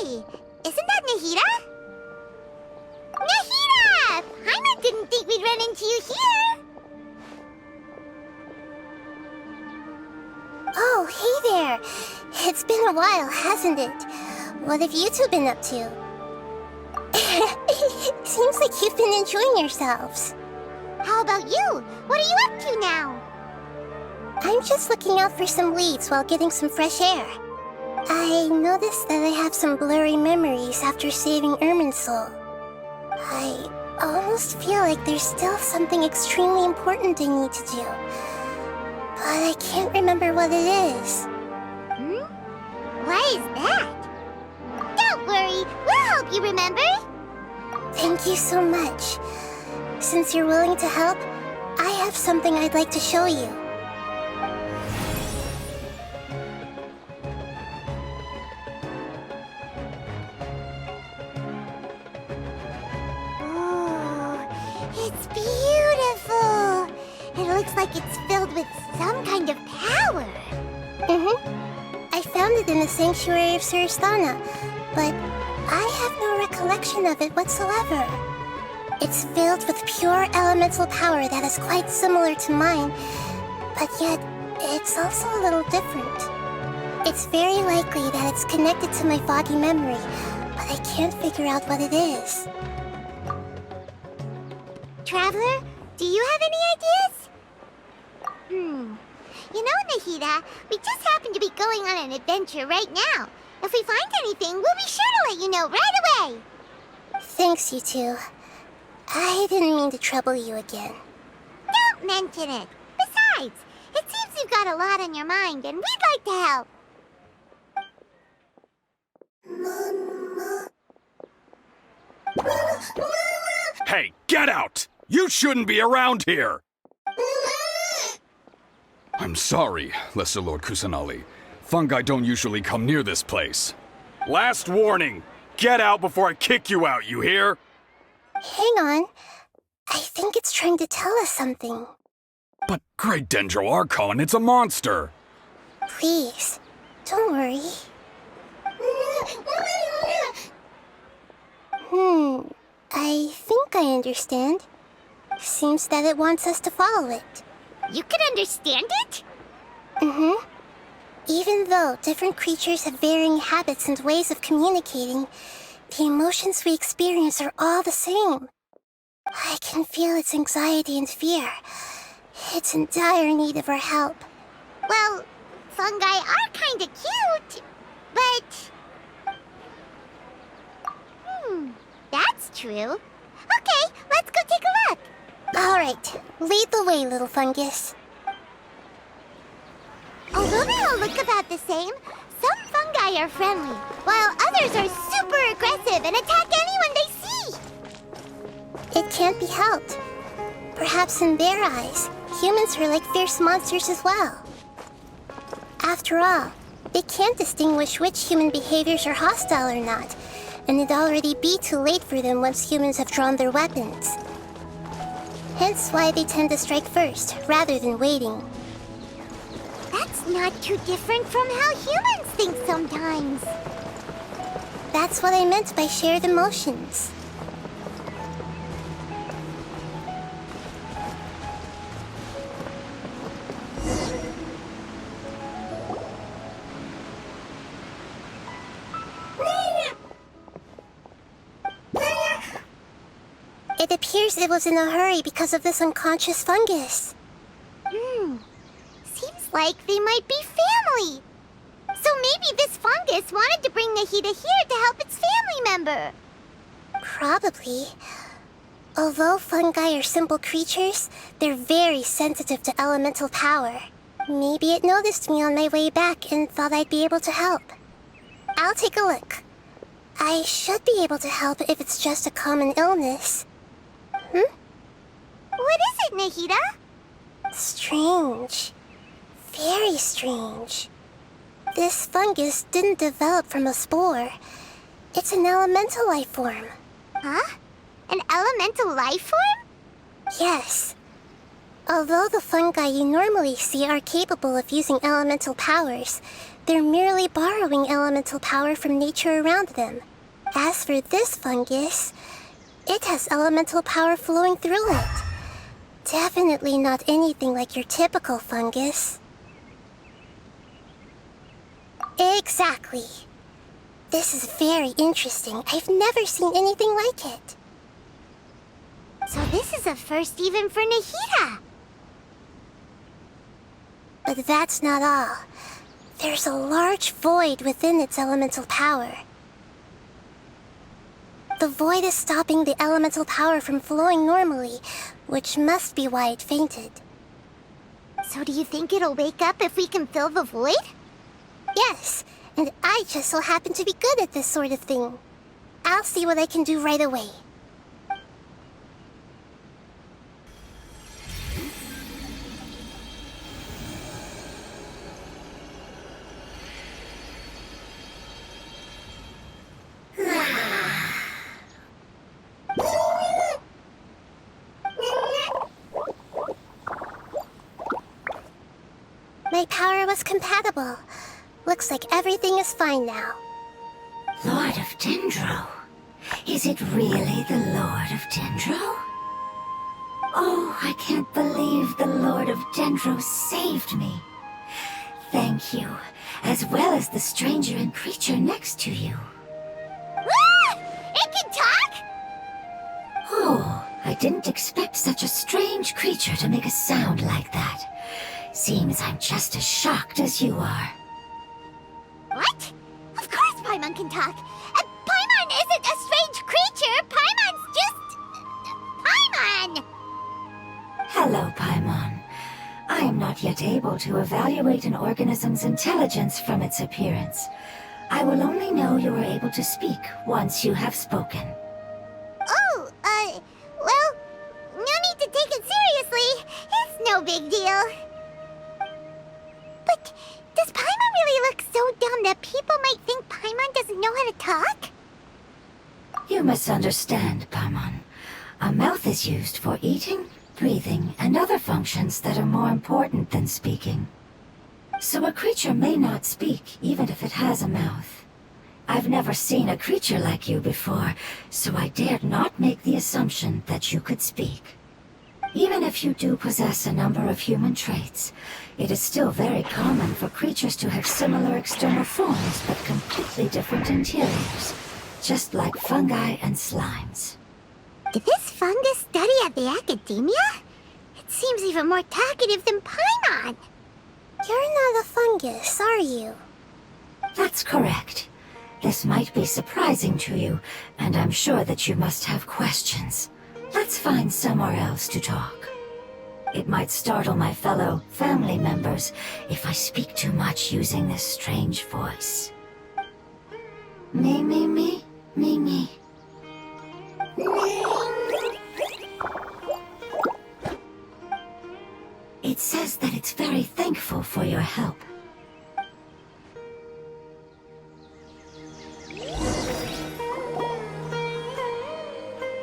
Hey! Isn't that Nahida? Nahida! Paimon didn't think we'd run into you here! Oh, hey there! It's been a while, hasn't it? What have you two been up to? Seems like you've been enjoying yourselves. How about you? What are you up to now? I'm just looking out for some leads while getting some fresh air. I noticed that I have some blurry memories after saving Irminsul. I almost feel like there's still something extremely important I need to do. But I can't remember what it is. What is that? Don't worry, we'll help you remember. Thank you so much. Since you're willing to help, I have something I'd like to show you. Oh, it's beautiful. It looks like it's filled with some kind of power. I found it in the sanctuary of Suristana, but I have no recollection of it whatsoever. It's filled with pure elemental power that is quite similar to mine, but yet it's also a little different. It's very likely that it's connected to my foggy memory, but I can't figure out what it is. Traveler, do you have any ideas? You know, Nahida, we just happen to be going on an adventure right now. If we find anything, we'll be sure to let you know right away. Thanks, you two. I didn't mean to trouble you again. Don't mention it. Besides, it seems you've got a lot on your mind, and we'd like to help. Hey, get out! You shouldn't be around here! I'm sorry, Lesser Lord Kusanali. Fungi don't usually come near this place. Last warning! Get out before I kick you out, you hear? Hang on. I think it's trying to tell us something. But Great Dendro Archon, it's a monster! Please, don't worry. I think I understand. Seems that it wants us to follow it. You can understand it? Even though different creatures have varying habits and ways of communicating, the emotions we experience are all the same. I can feel its anxiety and fear. It's in dire need of our help. Well, fungi are kinda cute, but... that's true. Okay, let's go take a look. All right, lead the way, little fungus. Although they all look about the same, some fungi are friendly, while others are super aggressive and attack anyone they see. It can't be helped. Perhaps in their eyes, humans are like fierce monsters as well. After all, they can't distinguish which human behaviors are hostile or not, and it'd already be too late for them once humans have drawn their weapons. Hence why they tend to strike first, rather than waiting. That's not too different from how humans think sometimes. That's what I meant by shared emotions. It appears it was in a hurry because of this unconscious fungus. Seems like they might be family. So maybe this fungus wanted to bring Nahida here to help its family member. Probably. Although fungi are simple creatures, they're very sensitive to elemental power. Maybe it noticed me on my way back and thought I'd be able to help. I'll take a look. I should be able to help if it's just a common illness. What is it, Nahida? Strange. Very strange. This fungus didn't develop from a spore. It's an elemental life form. Huh? An elemental life form? Yes. Although the fungi you normally see are capable of using elemental powers, They're merely borrowing elemental power from nature around them. As for this fungus, it has elemental power flowing through it. Definitely not anything like your typical fungus. Exactly. This is very interesting. I've never seen anything like it. So this is a first even for Nahida. But that's not all. There's a large void within its elemental power. The void is stopping the elemental power from flowing normally, which must be why it fainted. So do you think it'll wake up if we can fill the void? Yes, and I just so happen to be good at this sort of thing. I'll see what I can do right away. My power was compatible. Looks like everything is fine now. Lord of Dendro? Is it really the Lord of Dendro? Oh, I can't believe the Lord of Dendro saved me. Thank you, as well as the stranger and creature next to you. Ah! It can talk? Oh, I didn't expect such a strange creature to make a sound like that. Seems I'm just as shocked as you are. What? Of course Paimon can talk. Paimon isn't a strange creature. Paimon's just... Paimon! Hello, Paimon. I am not yet able to evaluate an organism's intelligence from its appearance. I will only know you are able to speak once you have spoken. Oh, well, no need to take it seriously. It's no big deal. But does Paimon really look so dumb that people might think Paimon doesn't know how to talk? You misunderstand, Paimon. A mouth is used for eating, breathing, and other functions that are more important than speaking. So a creature may not speak, even if it has a mouth. I've never seen a creature like you before, so I dared not make the assumption that you could speak. Even if you do possess a number of human traits, it is still very common for creatures to have similar external forms but completely different interiors, just like fungi and slimes. Did this fungus study at the academia? It seems even more talkative than Paimon. You're not a fungus, are you? That's correct. This might be surprising to you, and I'm sure that you must have questions. Let's find somewhere else to talk. It might startle my fellow family members if I speak too much using this strange voice. Me, me, me, me, me. It says that it's very thankful for your help.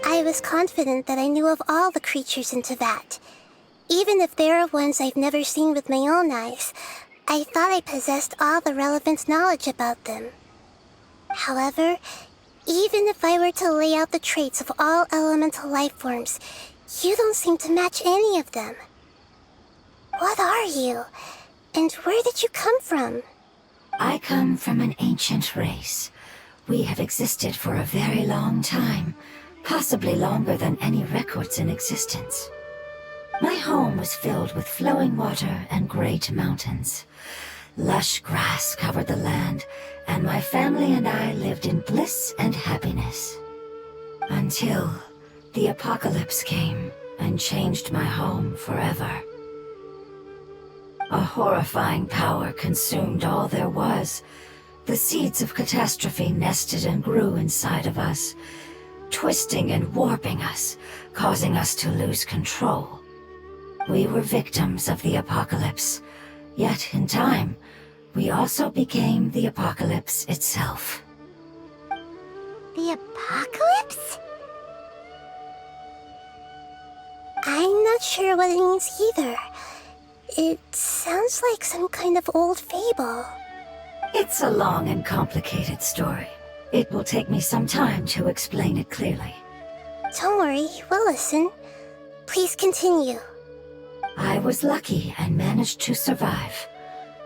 I was confident that I knew of all the creatures in Teyvat. Even if there are ones I've never seen with my own eyes, I thought I possessed all the relevant knowledge about them. However, even if I were to lay out the traits of all elemental life forms, you don't seem to match any of them. What are you? And where did you come from? I come from an ancient race. We have existed for a very long time, possibly longer than any records in existence. My home was filled with flowing water and great mountains. Lush grass covered the land, and my family and I lived in bliss and happiness. Until the apocalypse came and changed my home forever. A horrifying power consumed all there was. The seeds of catastrophe nested and grew inside of us, twisting and warping us, causing us to lose control. We were victims of the apocalypse, yet in time, we also became the apocalypse itself. The apocalypse? I'm not sure what it means either. It sounds like some kind of old fable. It's a long and complicated story. It will take me some time to explain it clearly. Don't worry, we'll listen. Please continue. I was lucky and managed to survive.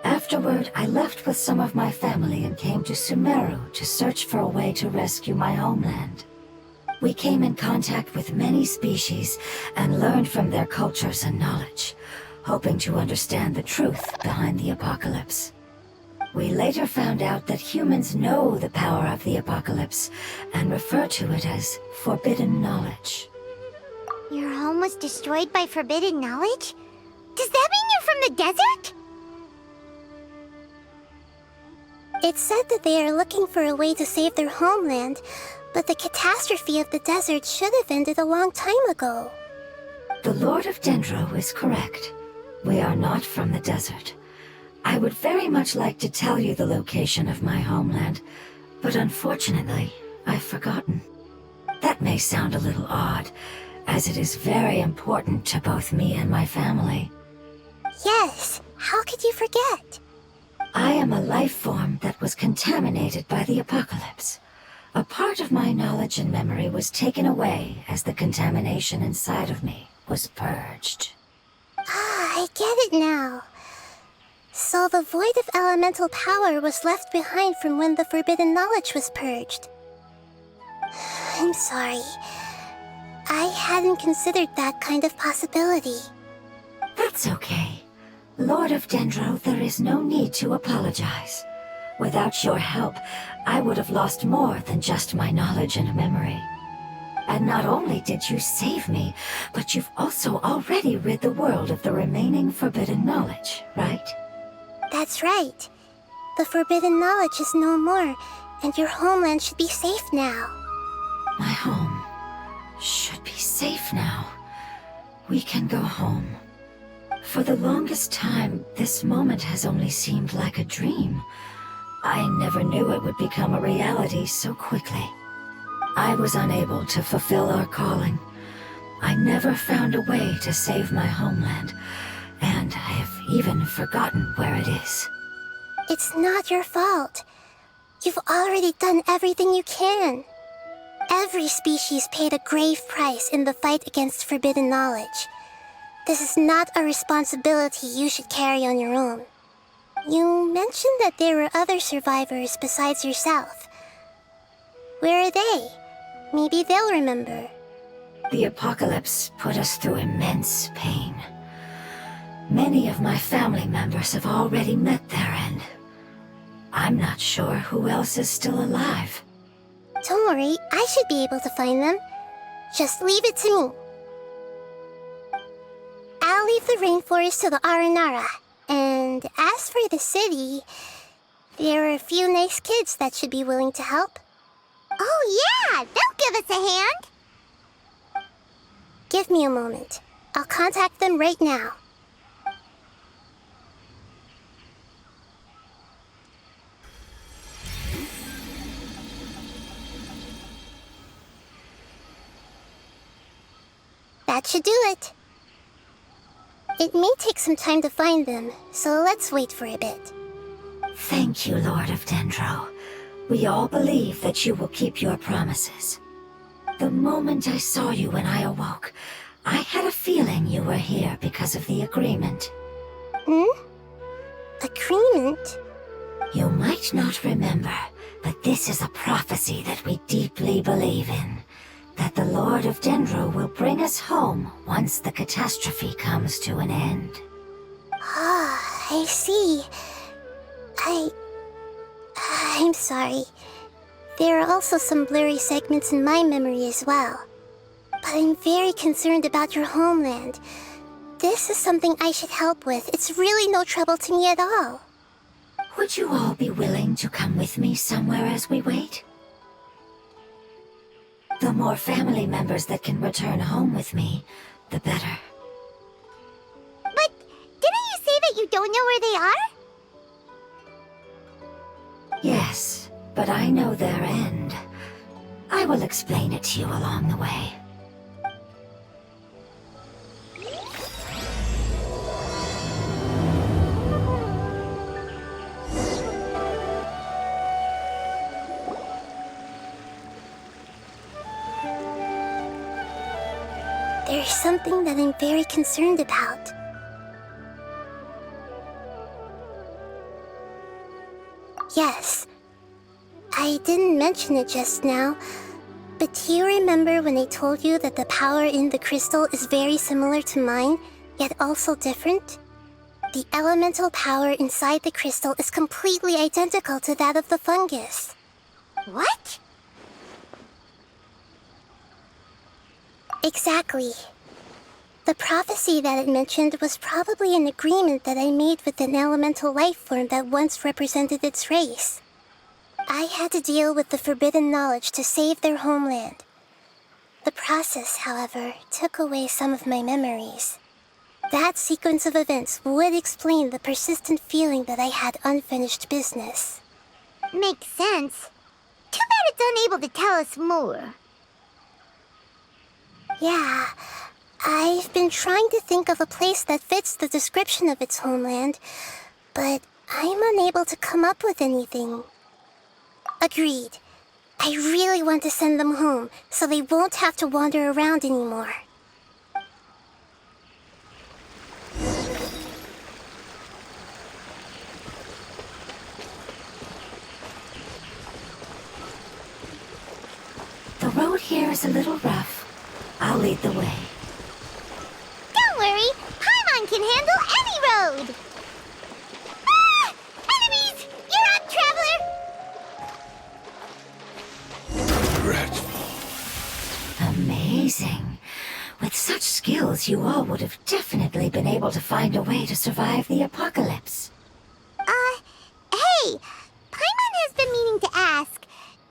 Afterward, I left with some of my family and came to Sumeru to search for a way to rescue my homeland. We came in contact with many species and learned from their cultures and knowledge, hoping to understand the truth behind the apocalypse. We later found out that humans know the power of the apocalypse and refer to it as forbidden knowledge. Your home was destroyed by forbidden knowledge? Does that mean you're from the desert? It's said that they are looking for a way to save their homeland, but the catastrophe of the desert should have ended a long time ago. The Lord of Dendro is correct. We are not from the desert. I would very much like to tell you the location of my homeland, but unfortunately, I've forgotten. That may sound a little odd, as it is very important to both me and my family. Yes, how could you forget? I am a life form that was contaminated by the apocalypse. A part of my knowledge and memory was taken away as the contamination inside of me was purged. Ah, I get it now. So the void of elemental power was left behind from when the forbidden knowledge was purged. I'm sorry. I hadn't considered that kind of possibility. That's okay. Lord of Dendro, there is no need to apologize. Without your help, I would have lost more than just my knowledge and memory. And not only did you save me, but you've also already rid the world of the remaining forbidden knowledge, right? That's right. The forbidden knowledge is no more, and your homeland should be safe now. My home should be safe now. We can go home. For the longest time, this moment has only seemed like a dream. I never knew it would become a reality so quickly. I was unable to fulfill our calling. I never found a way to save my homeland, and I have even forgotten where it is. It's not your fault. You've already done everything you can. Every species paid a grave price in the fight against forbidden knowledge. This is not a responsibility you should carry on your own. You mentioned that there were other survivors besides yourself. Where are they? Maybe they'll remember. The apocalypse put us through immense pain. Many of my family members have already met their end. I'm not sure who else is still alive. Don't worry, I should be able to find them. Just leave it to me. I'll leave the rainforest to the Aranara. And as for the city, there are a few nice kids that should be willing to help. Oh yeah, they'll give us a hand. Give me a moment. I'll contact them right now. That should do it. It may take some time to find them, so let's wait for a bit. Thank you, Lord of Dendro. We all believe that you will keep your promises. The moment I saw you when I awoke, I had a feeling you were here because of the agreement. Agreement? You might not remember, but this is a prophecy that we deeply believe in. That the Lord of Dendro will bring us home once the catastrophe comes to an end. Ah, I see. I'm sorry. There are also some blurry segments in my memory as well. But I'm very concerned about your homeland. This is something I should help with. It's really no trouble to me at all. Would you all be willing to come with me somewhere as we wait? The more family members that can return home with me, the better. But didn't you say that you don't know where they are? Yes, but I know their end. I will explain it to you along the way. there's something that I'm very concerned about. Yes, I didn't mention it just now, but do you remember when I told you that the power in the crystal is very similar to mine, yet also different? The elemental power inside the crystal is completely identical to that of the fungus. What? Exactly. The prophecy that it mentioned was probably an agreement that I made with an elemental life form that once represented its race. I had to deal with the forbidden knowledge to save their homeland. The process, however, took away some of my memories. That sequence of events would explain the persistent feeling that I had unfinished business. Makes sense. Too bad it's unable to tell us more. Yeah, I've been trying to think of a place that fits the description of its homeland, but I'm unable to come up with anything. Agreed. I really want to send them home, so they won't have to wander around anymore. The road here is a little rough. I'll lead the way. Don't worry, Paimon can handle any road! Ah! Enemies! You're up, traveler! Dreadful. Amazing. With such skills, you all would have definitely been able to find a way to survive the apocalypse. Hey! Paimon has been meaning to ask.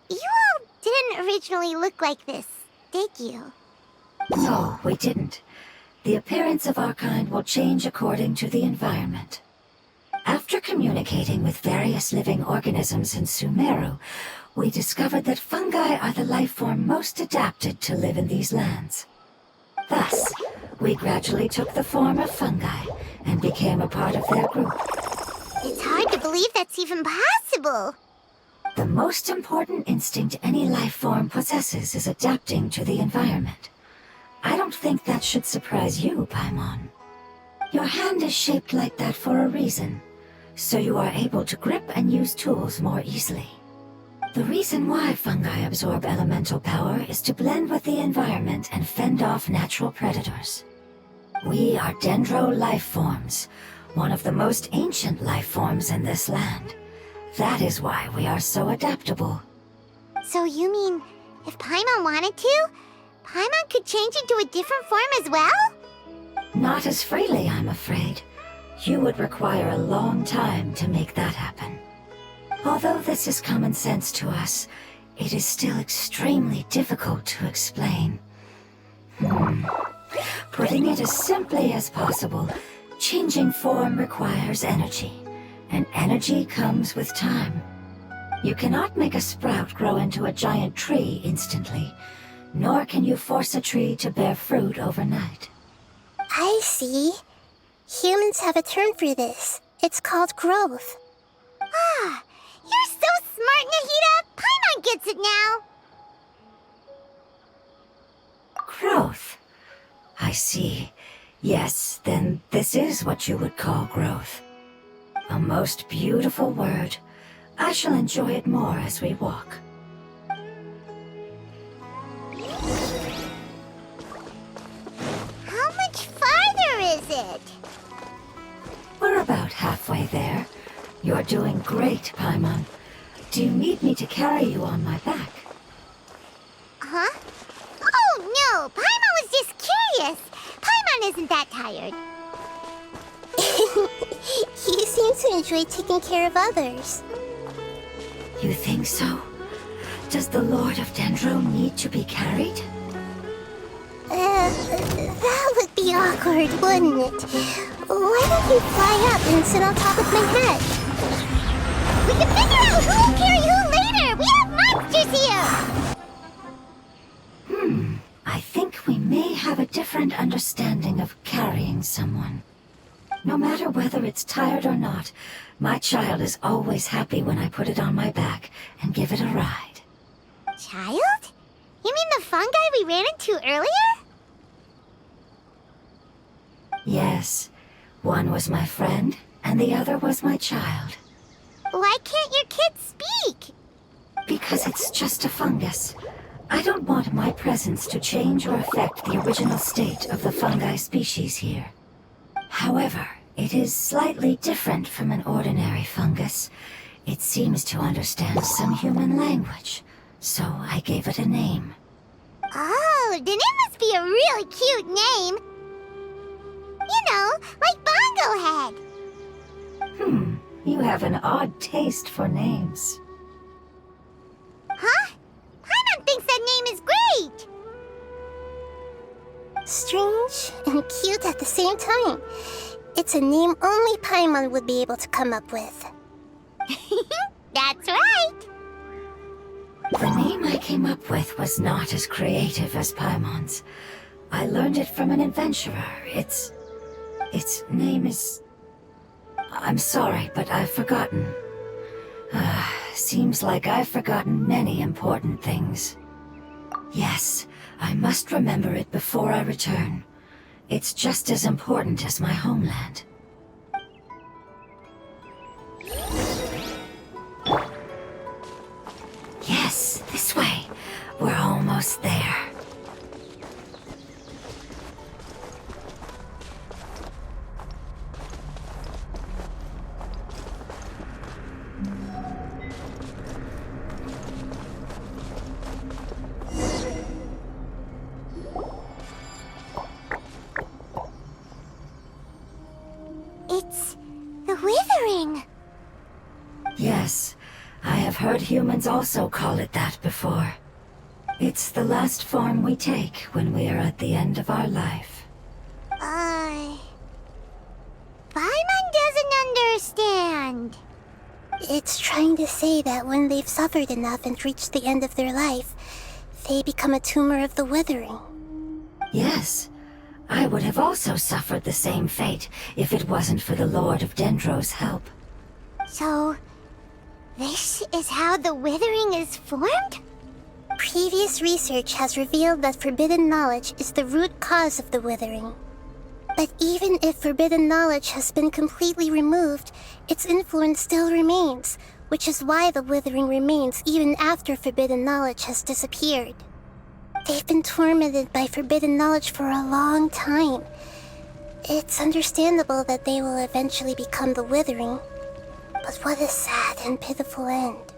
You all didn't originally look like this, did you? No, we didn't. The appearance of our kind will change according to the environment. After communicating with various living organisms in Sumeru, we discovered that fungi are the life form most adapted to live in these lands. Thus, we gradually took the form of fungi and became a part of their group. It's hard to believe that's even possible. The most important instinct any life form possesses is adapting to the environment. I don't think that should surprise you, Paimon. Your hand is shaped like that for a reason, so you are able to grip and use tools more easily. The reason why fungi absorb elemental power is to blend with the environment and fend off natural predators. We are dendro life forms, one of the most ancient life forms in this land. That is why we are so adaptable. So you mean, if Paimon wanted to, Paimon could change into a different form as well? Not as freely, I'm afraid. You would require a long time to make that happen. Although this is common sense to us, it is still extremely difficult to explain. Putting it as simply as possible, changing form requires energy, and energy comes with time. You cannot make a sprout grow into a giant tree instantly, nor can you force a tree to bear fruit overnight. I see. Humans have a term for this. It's called growth. Ah, you're so smart, Nahida! Paimon gets it now! Growth. I see. Yes, then this is what you would call growth. A most beautiful word. I shall enjoy it more as we walk. How much farther is it? We're about halfway there. You're doing great, Paimon. Do you need me to carry you on my back? Huh? Oh, no! Paimon was just curious! Paimon isn't that tired. You seem to enjoy taking care of others. You think so? Does the Lord of Dendro need to be carried? That would be awkward, wouldn't it? Why don't you fly up and sit on top of my head? We can figure out who'll carry who later! We have monsters here! I think we may have a different understanding of carrying someone. No matter whether it's tired or not, my child is always happy when I put it on my back and give it a ride. Child? You mean the fungi we ran into earlier? Yes, one was my friend, and the other was my child. Why can't your kid speak? Because it's just a fungus. I don't want my presence to change or affect the original state of the fungi species here. However, it is slightly different from an ordinary fungus. It seems to understand some human language, so I gave it a name. Oh, then it must be a really cute name. You know, like Bongo Head. You have an odd taste for names. Huh? Paimon thinks that name is great. Strange and cute at the same time. It's a name only Paimon would be able to come up with. That's right. The name I came up with was not as creative as Paimon's. I learned it from an adventurer. Its name is... I'm sorry, but I've forgotten. Seems like I've forgotten many important things. Yes, I must remember it before I return. It's just as important as my homeland. Yes, this way. We're almost there. It's the Withering. Yes, I have heard humans also call it that before. It's the last form we take when we are at the end of our life. Paimon doesn't understand. It's trying to say that when they've suffered enough and reached the end of their life, they become a tumor of the Withering. Yes, I would have also suffered the same fate if it wasn't for the Lord of Dendro's help. So, this is how the Withering is formed? Previous research has revealed that forbidden knowledge is the root cause of the Withering. But even if forbidden knowledge has been completely removed, its influence still remains, which is why the Withering remains even after forbidden knowledge has disappeared. They've been tormented by forbidden knowledge for a long time. It's understandable that they will eventually become the Withering. But what a sad and pitiful end.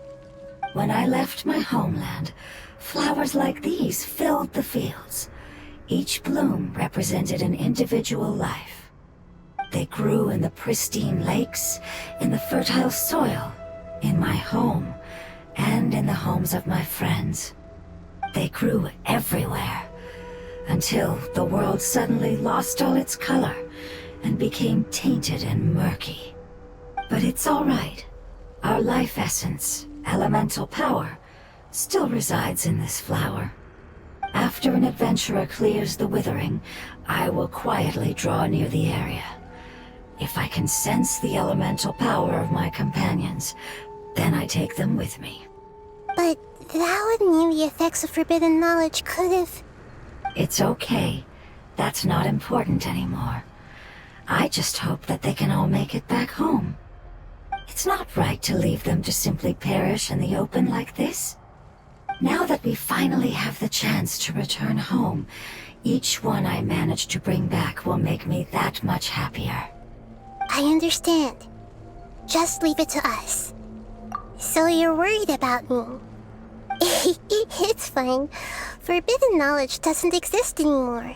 When I left my homeland, flowers like these filled the fields. Each bloom represented an individual life. They grew in the pristine lakes, in the fertile soil, in my home, and in the homes of my friends. They grew everywhere, until the world suddenly lost all its color and became tainted and murky. But it's all right. Our life essence, elemental power, still resides in this flower. After an adventurer clears the Withering, I will quietly draw near the area. If I can sense the elemental power of my companions, then I take them with me. But that would mean the effects of forbidden knowledge could have... It's okay. That's not important anymore. I just hope that they can all make it back home. It's not right to leave them to simply perish in the open like this. Now that we finally have the chance to return home, each one I manage to bring back will make me that much happier. I understand. Just leave it to us. So you're worried about me? It's fine. Forbidden knowledge doesn't exist anymore.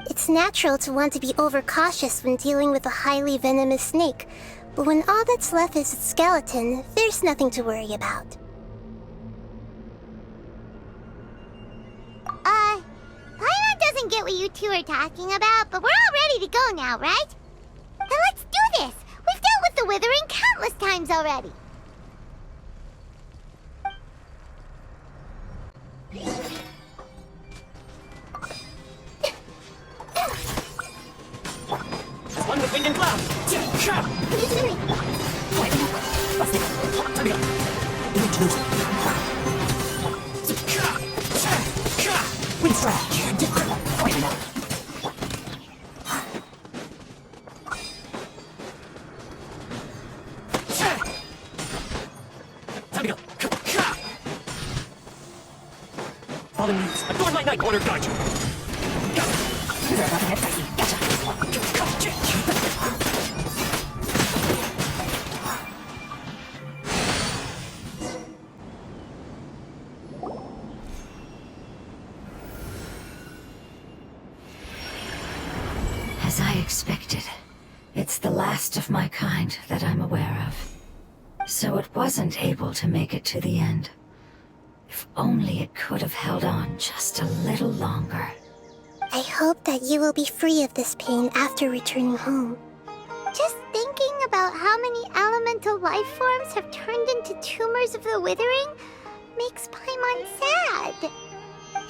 It's natural to want to be overcautious when dealing with a highly venomous snake, but when all that's left is its skeleton, there's nothing to worry about. Paimon doesn't get what you two are talking about, but we're all ready to go now, right? Then let's do this! We've dealt with the Withering countless times already! One with wind and cloud. Wind strike. better guide you. As I expected, it's the last of my kind that I'm aware of. So it wasn't able to make it to the end. If only it could have held on just a little longer. I hope that you will be free of this pain after returning home. Just thinking about how many elemental life forms have turned into tumors of the withering makes Paimon sad.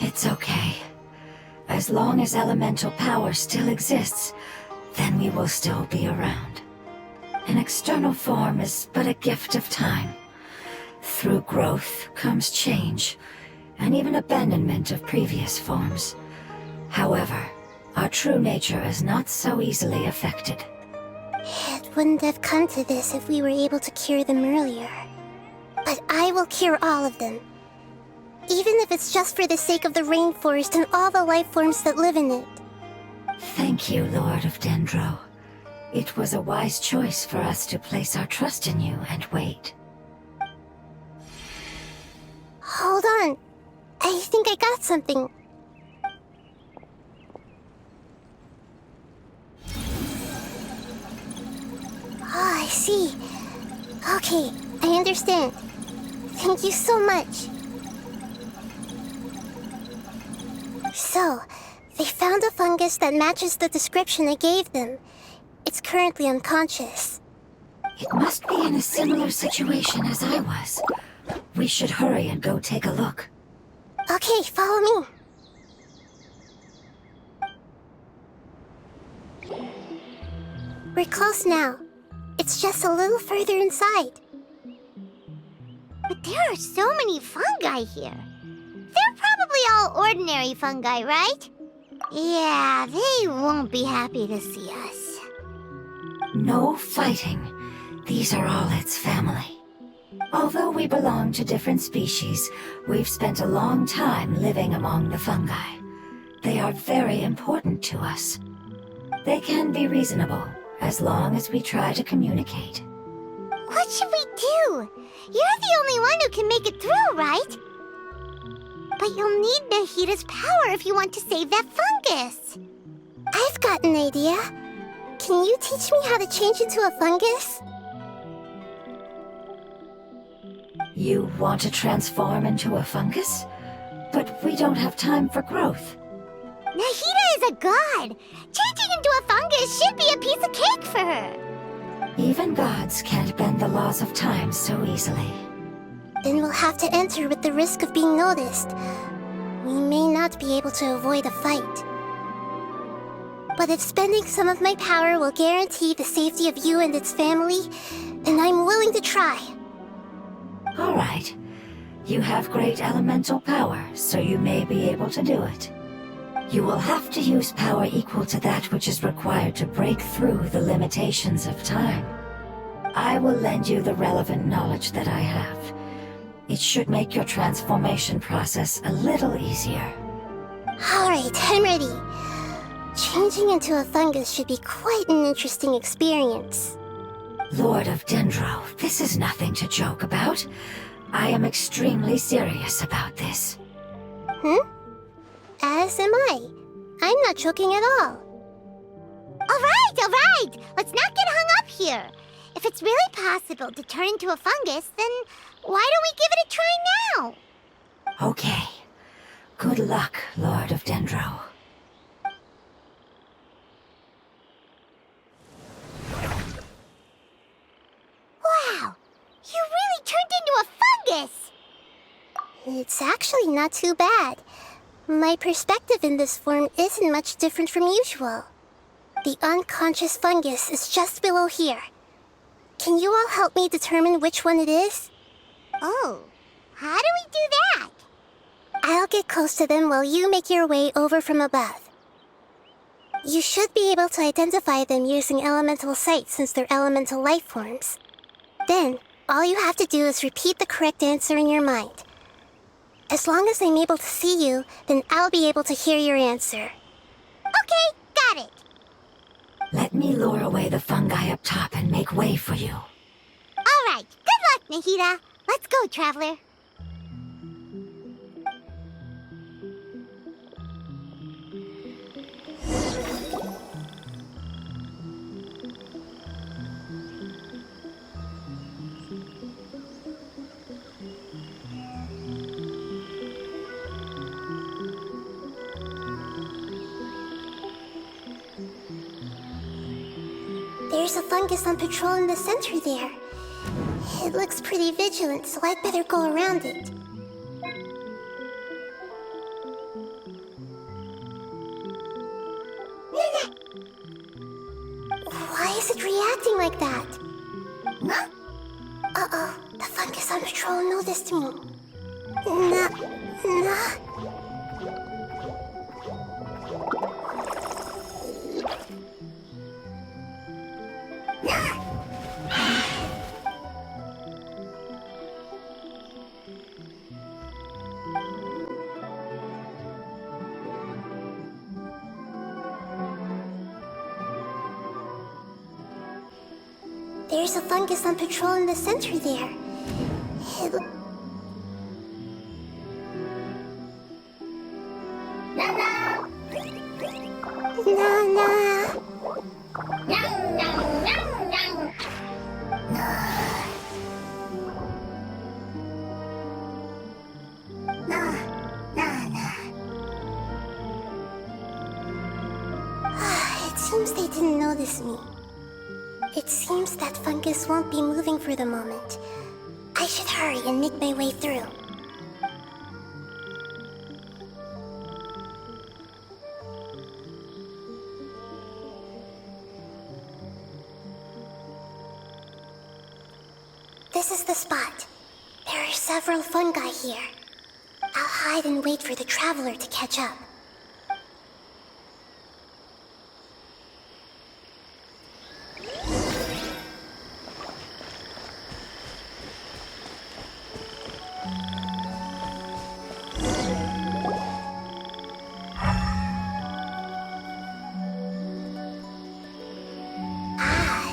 It's okay. As long as elemental power still exists, then we will still be around. An external form is but a gift of time. Through growth comes change, and even abandonment of previous forms. However, our true nature is not so easily affected. It wouldn't have come to this if we were able to cure them earlier. But I will cure all of them. Even if it's just for the sake of the rainforest and all the life forms that live in it. Thank you, Lord of Dendro. It was a wise choice for us to place our trust in you and wait. Hold on. I think I got something. Oh, I see. Okay, I understand. Thank you so much. So, they found a fungus that matches the description I gave them. It's currently unconscious. It must be in a similar situation as I was. We should hurry and go take a look. Okay, follow me. We're close now. It's just a little further inside. But there are so many fungi here. They're probably all ordinary fungi, right? Yeah, they won't be happy to see us. No fighting. These are all its family. Although we belong to different species, we've spent a long time living among the fungi. They are very important to us. They can be reasonable, as long as we try to communicate. What should we do? You're the only one who can make it through, right? But you'll need Nahida's power if you want to save that fungus. I've got an idea. Can you teach me how to change into a fungus? You want to transform into a fungus? But we don't have time for growth. Nahida is a god. Changing into a fungus should be a piece of cake for her. Even gods can't bend the laws of time so easily. Then we'll have to enter with the risk of being noticed. We may not be able to avoid a fight. But if spending some of my power will guarantee the safety of you and its family, then I'm willing to try. All right. You have great elemental power, so you may be able to do it. You will have to use power equal to that which is required to break through the limitations of time. I will lend you the relevant knowledge that I have. It should make your transformation process a little easier. Alright, I'm ready. Changing into a fungus should be quite an interesting experience. Lord of Dendro, this is nothing to joke about. I am extremely serious about this. As am I. I'm not joking at all. All right. Let's not get hung up here. If it's really possible to turn into a fungus, then why don't we give it a try now? Okay. Good luck, Lord of Dendro. Wow, you really turned into a fungus! It's actually not too bad. My perspective in this form isn't much different from usual. The unconscious fungus is just below here. Can you all help me determine which one it is? Oh, how do we do that? I'll get close to them while you make your way over from above. You should be able to identify them using elemental sight since they're elemental life forms. Then, all you have to do is repeat the correct answer in your mind. As long as I'm able to see you, then I'll be able to hear your answer. Okay, got it. Let me lure away the fungi up top and make way for you. All right, good luck, Nahida. Let's go, Traveler. There's a fungus on patrol in the center there. It looks pretty vigilant, so I'd better go around it. Why is it reacting like that? Uh-oh, the fungus on patrol noticed me. Nah. There's a fungus on patrol in the center there. It seems they didn't notice me. It seems that fungus won't be moving for the moment. I should hurry and make my way through. This is the spot. There are several fungi here. I'll hide and wait for the traveler to catch up.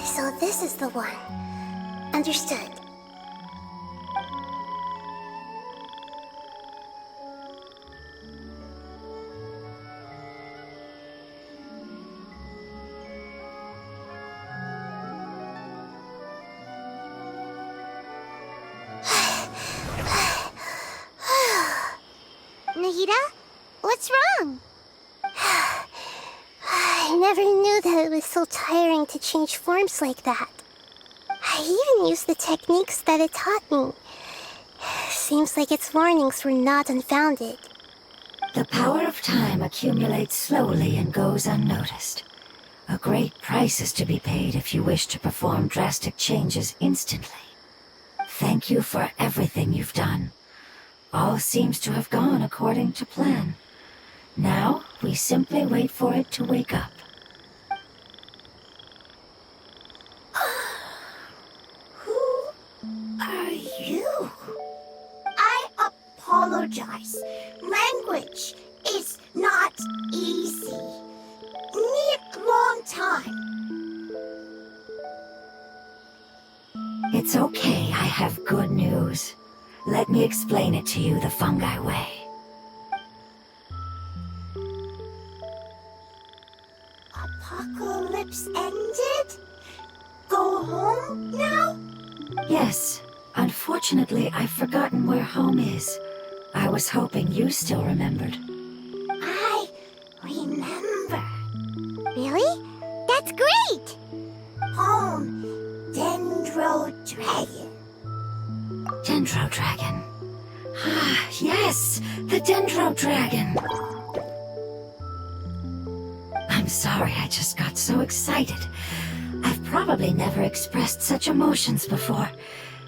So this is the one. Understood. Nahida, what's wrong? I never knew that it was so tiring to change forms like that. I even used the techniques that it taught me. Seems like its warnings were not unfounded. The power of time accumulates slowly and goes unnoticed. A great price is to be paid if you wish to perform drastic changes instantly. Thank you for everything you've done. All seems to have gone according to plan. Now, we simply wait for it to wake up. Who are you? I apologize. Language is not easy. Need long time. It's okay, I have good news. Let me explain it to you the fungi way. Apocalypse ended? Go home now? Yes. Unfortunately, I've forgotten where home is. I was hoping you still remembered. I remember. Really? That's great! Home, Dendro Dragon. Dendro Dragon. Ah, yes! The Dendro Dragon! I'm sorry, I just got so excited. I've probably never expressed such emotions before.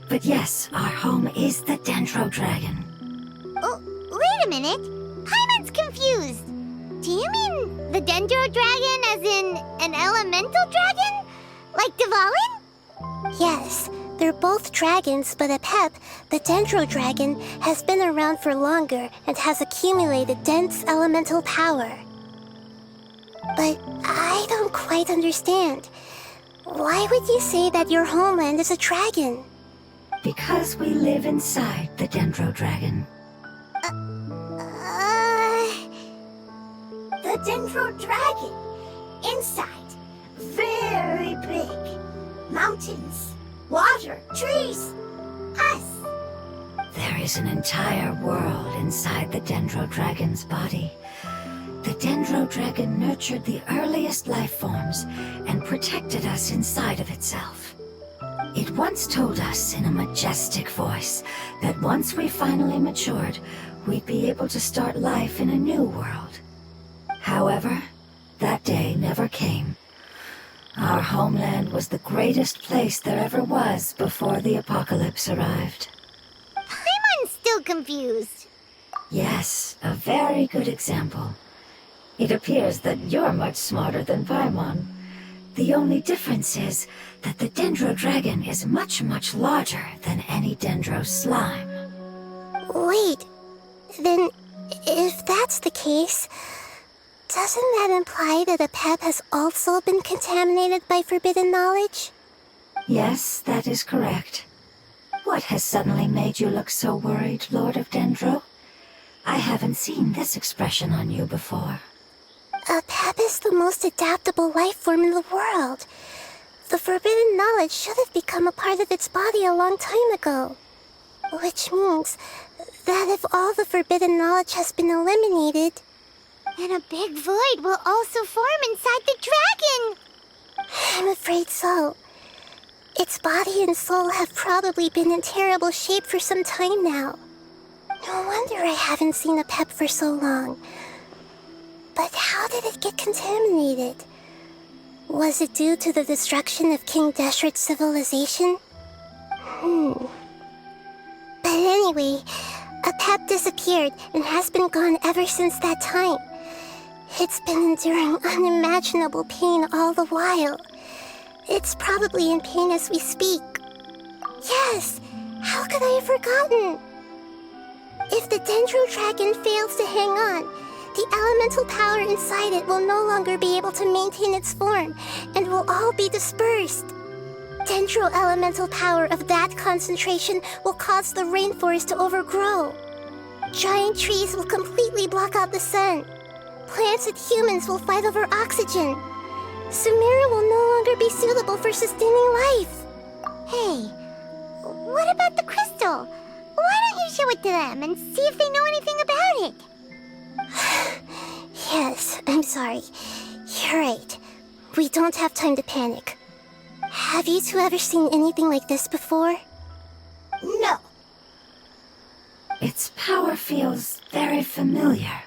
But yes, our home is the Dendro Dragon. Oh, wait a minute. Paimon's confused. Do you mean the Dendro Dragon as in an elemental dragon? Like Dvalin? Yes, They're both dragons, but Apep, the Dendro Dragon, has been around for longer and has accumulated dense elemental power. But I don't quite understand. Why would you say that your homeland is a dragon? Because we live inside the Dendro Dragon. The Dendro Dragon. Inside. Very big. Mountains. Water. Trees. Us. There is an entire world inside the Dendro Dragon's body. The Dendro Dragon nurtured the earliest life forms and protected us inside of itself. It once told us in a majestic voice that once we finally matured, we'd be able to start life in a new world. However, that day never came. Our homeland was the greatest place there ever was before the apocalypse arrived. I'm still confused. Yes, a very good example. It appears that you're much smarter than Paimon. The only difference is that the Dendro Dragon is much, much larger than any Dendro slime. Wait, then if that's the case, doesn't that imply that Apep has also been contaminated by forbidden knowledge? Yes, that is correct. What has suddenly made you look so worried, Lord of Dendro? I haven't seen this expression on you before. Apep is the most adaptable life form in the world. The forbidden knowledge should have become a part of its body a long time ago. Which means that if all the forbidden knowledge has been eliminated, And a big void will also form inside the dragon! I'm afraid so. Its body and soul have probably been in terrible shape for some time now. No wonder I haven't seen Apep for so long. But how did it get contaminated? Was it due to the destruction of King Deshret's civilization? But anyway, Apep disappeared and has been gone ever since that time. It's been enduring unimaginable pain all the while. It's probably in pain as we speak. Yes, how could I have forgotten? If the Dendro Dragon fails to hang on, the elemental power inside it will no longer be able to maintain its form and will all be dispersed. Dendro elemental power of that concentration will cause the rainforest to overgrow. Giant trees will completely block out the sun. Plants and humans will fight over oxygen. Sumeru will no longer be suitable for sustaining life. Hey, what about the crystal? Why don't you show it to them and see if they know anything about it? Yes, I'm sorry. You're right. We don't have time to panic. Have you two ever seen anything like this before? No. Its power feels very familiar.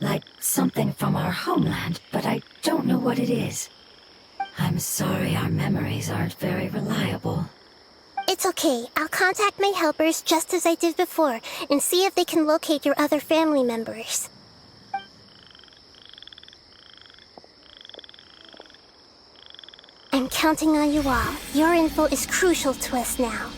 Like something from our homeland, but I don't know what it is. I'm sorry our memories aren't very reliable. It's okay. I'll contact my helpers just as I did before and see if they can locate your other family members. I'm counting on you all. Your info is crucial to us now.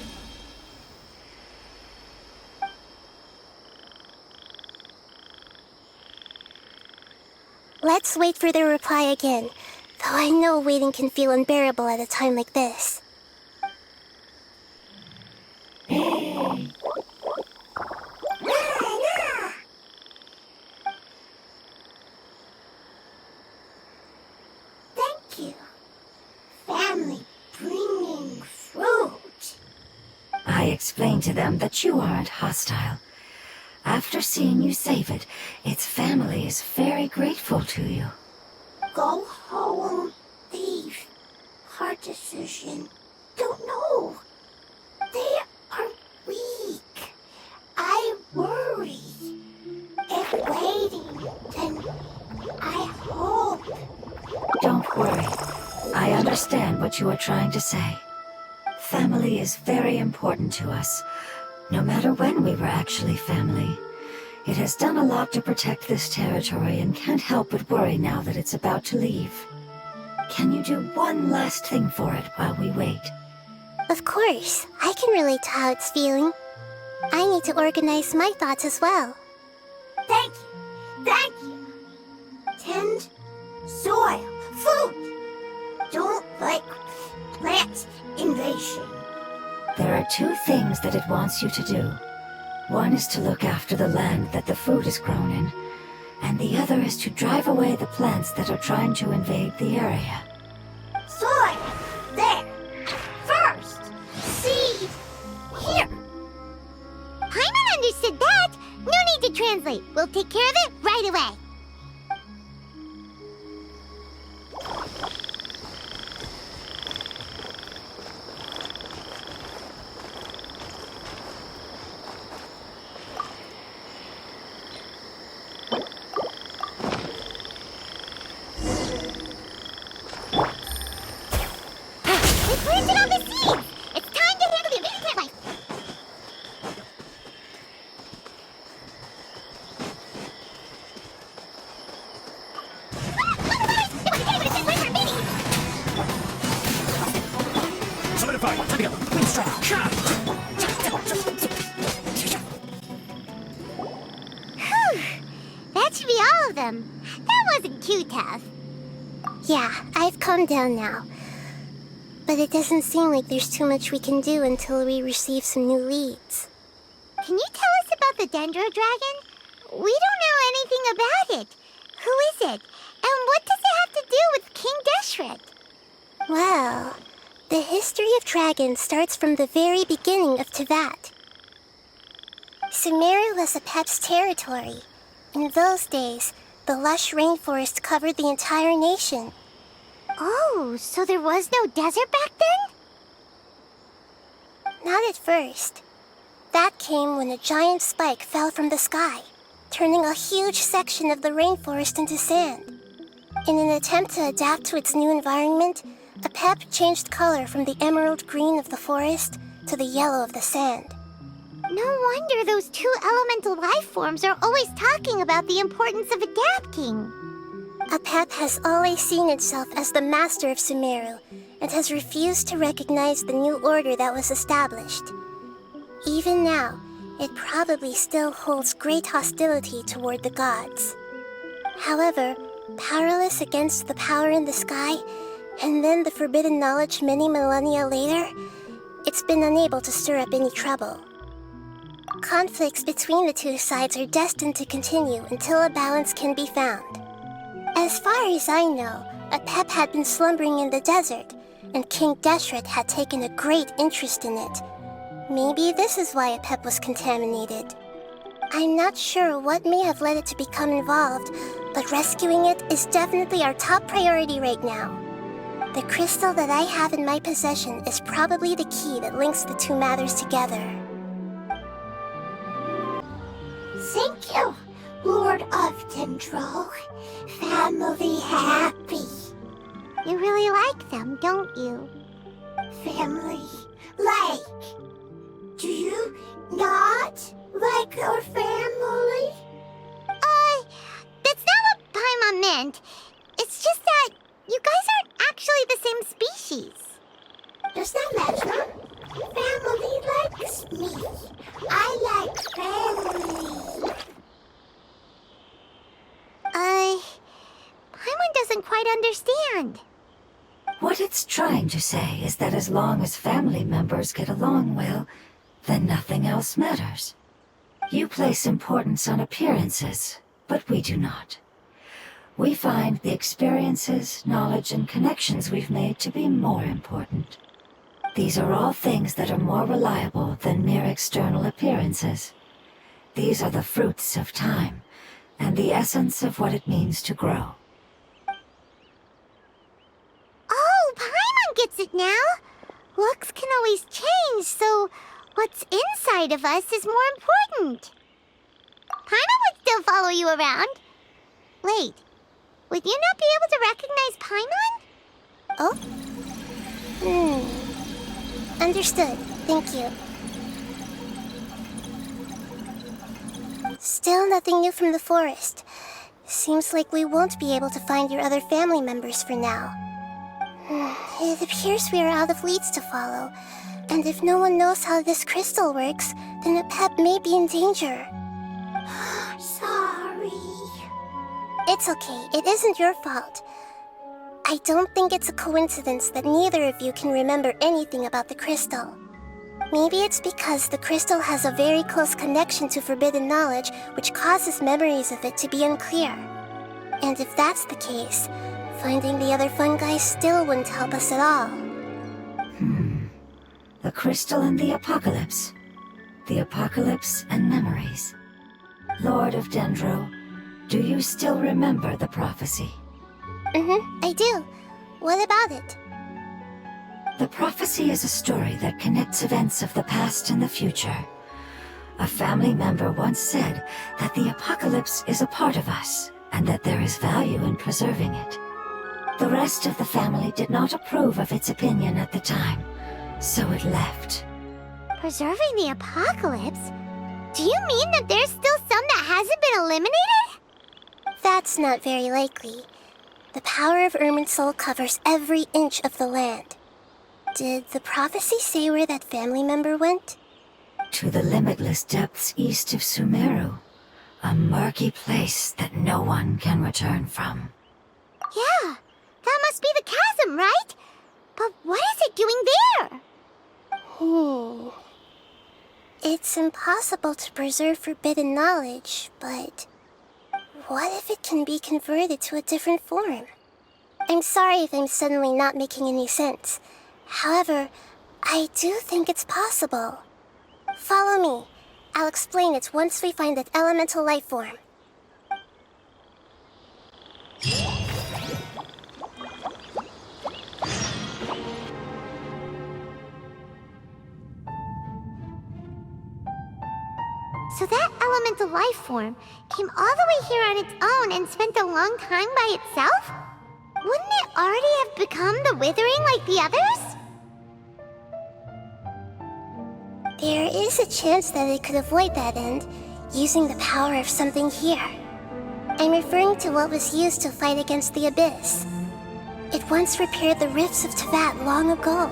Let's wait for their reply again, though I know waiting can feel unbearable at a time like this. Thank you. Family bringing fruit. I explained to them that you aren't hostile. After seeing you save it, its family is very grateful to you. Go home. Leave. Hard decision. Don't know. They are weak. I worry. If waiting, then I hope. Don't worry. I understand what you are trying to say. Family is very important to us. No matter when we were actually family. It has done a lot to protect this territory and can't help but worry now that it's about to leave. Can you do one last thing for it while we wait? Of course, I can relate to how it's feeling. I need to organize my thoughts as well. Thank you. Thank you. Tend, soil, food. Don't like plant invasion. There are two things that it wants you to do. One is to look after the land that the food is grown in, and the other is to drive away the plants that are trying to invade the area. Soil. There. First. Seed. Here. Paimon understood that. No need to translate. We'll take care of it right away. We planted all the seeds! It's time to handle the invading plant life! Solidify. Time to go. Wind strike. Whew! That should be all of them. That wasn't too tough. Yeah, I've calmed down now. But it doesn't seem like there's too much we can do until we receive some new leads. Can you tell us about the Dendro Dragon? We don't know anything about it. Who is it? And what does it have to do with King Deshret? Well, the history of dragons starts from the very beginning of Teyvat. Sumeru was Apep's territory. In those days, the lush rainforest covered the entire nation. Oh, so there was no desert back then? Not at first. That came when a giant spike fell from the sky, turning a huge section of the rainforest into sand. In an attempt to adapt to its new environment, Apep changed color from the emerald green of the forest to the yellow of the sand. No wonder those two elemental life forms are always talking about the importance of adapting. Apep has always seen itself as the master of Sumeru and has refused to recognize the new order that was established. Even now, it probably still holds great hostility toward the gods. However, powerless against the power in the sky, and then the forbidden knowledge many millennia later, it's been unable to stir up any trouble. Conflicts between the two sides are destined to continue until a balance can be found. As far as I know, Apep had been slumbering in the desert, and King Deshret had taken a great interest in it. Maybe this is why Apep was contaminated. I'm not sure what may have led it to become involved, but rescuing it is definitely our top priority right now. The crystal that I have in my possession is probably the key that links the two matters together. Thank you, Lord of Dendro. Family happy. You really like them, don't you? Family like. Do you not like our family? That's not what Paimon meant. It's just that you guys aren't actually the same species. Does that matter? Family likes me. I like family. Paimon doesn't quite understand. What it's trying to say is that as long as family members get along well, then nothing else matters. You place importance on appearances, but we do not. We find the experiences, knowledge, and connections we've made to be more important. These are all things that are more reliable than mere external appearances. These are the fruits of time, and the essence of what it means to grow. Oh, Paimon gets it now. Looks can always change, so what's inside of us is more important. Paimon would still follow you around. Wait, would you not be able to recognize Paimon? Oh? Understood. Thank you. Still nothing new from the forest. Seems like we won't be able to find your other family members for now. It appears we are out of leads to follow. And if no one knows how this crystal works, then the pet may be in danger. Sorry. It's okay. It isn't your fault. I don't think it's a coincidence that neither of you can remember anything about the crystal. Maybe it's because the crystal has a very close connection to forbidden knowledge, which causes memories of it to be unclear. And if that's the case, finding the other fungi still wouldn't help us at all. The crystal and the apocalypse. The apocalypse and memories. Lord of Dendro, do you still remember the prophecy? I do. What about it? The prophecy is a story that connects events of the past and the future. A family member once said that the apocalypse is a part of us, and that there is value in preserving it. The rest of the family did not approve of its opinion at the time, so it left. Preserving the apocalypse? Do you mean that there's still some that hasn't been eliminated? That's not very likely. The power of Irminsul covers every inch of the land. Did the prophecy say where that family member went? To the limitless depths east of Sumeru. A murky place that no one can return from. Yeah, that must be the chasm, right? But what is it doing there? It's impossible to preserve forbidden knowledge, but what if it can be converted to a different form? I'm sorry if I'm suddenly not making any sense. However, I do think it's possible. Follow me. I'll explain it once we find that elemental life form. So that elemental life form came all the way here on its own and spent a long time by itself? Wouldn't it already have become the Withering like the others? There is a chance that it could avoid that end, using the power of something here. I'm referring to what was used to fight against the Abyss. It once repaired the rifts of Teyvat long ago.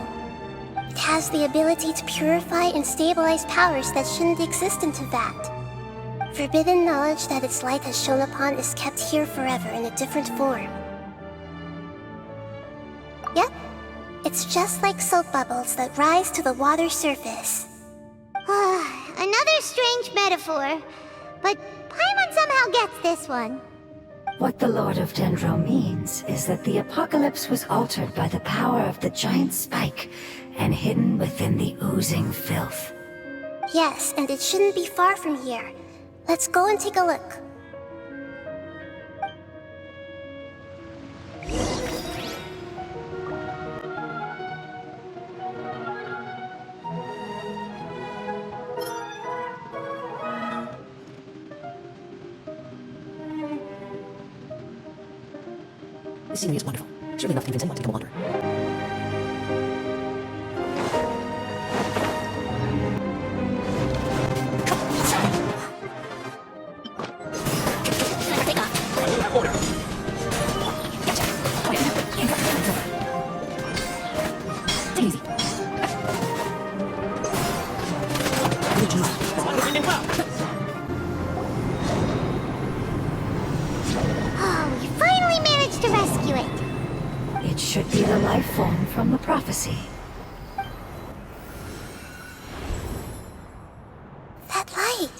It has the ability to purify and stabilize powers that shouldn't exist in Teyvat. Forbidden knowledge that its light has shone upon is kept here forever in a different form. Yep, it's just like soap bubbles that rise to the water surface. Another strange metaphor, but Paimon somehow gets this one. What the Lord of Dendro means is that the apocalypse was altered by the power of the giant spike and hidden within the oozing filth. Yes, and it shouldn't be far from here. Let's go and take a look. This scenery is wonderful. Surely enough to convince anyone to become a wanderer. Oh, we finally managed to rescue it. It should be the life form from the prophecy. That light!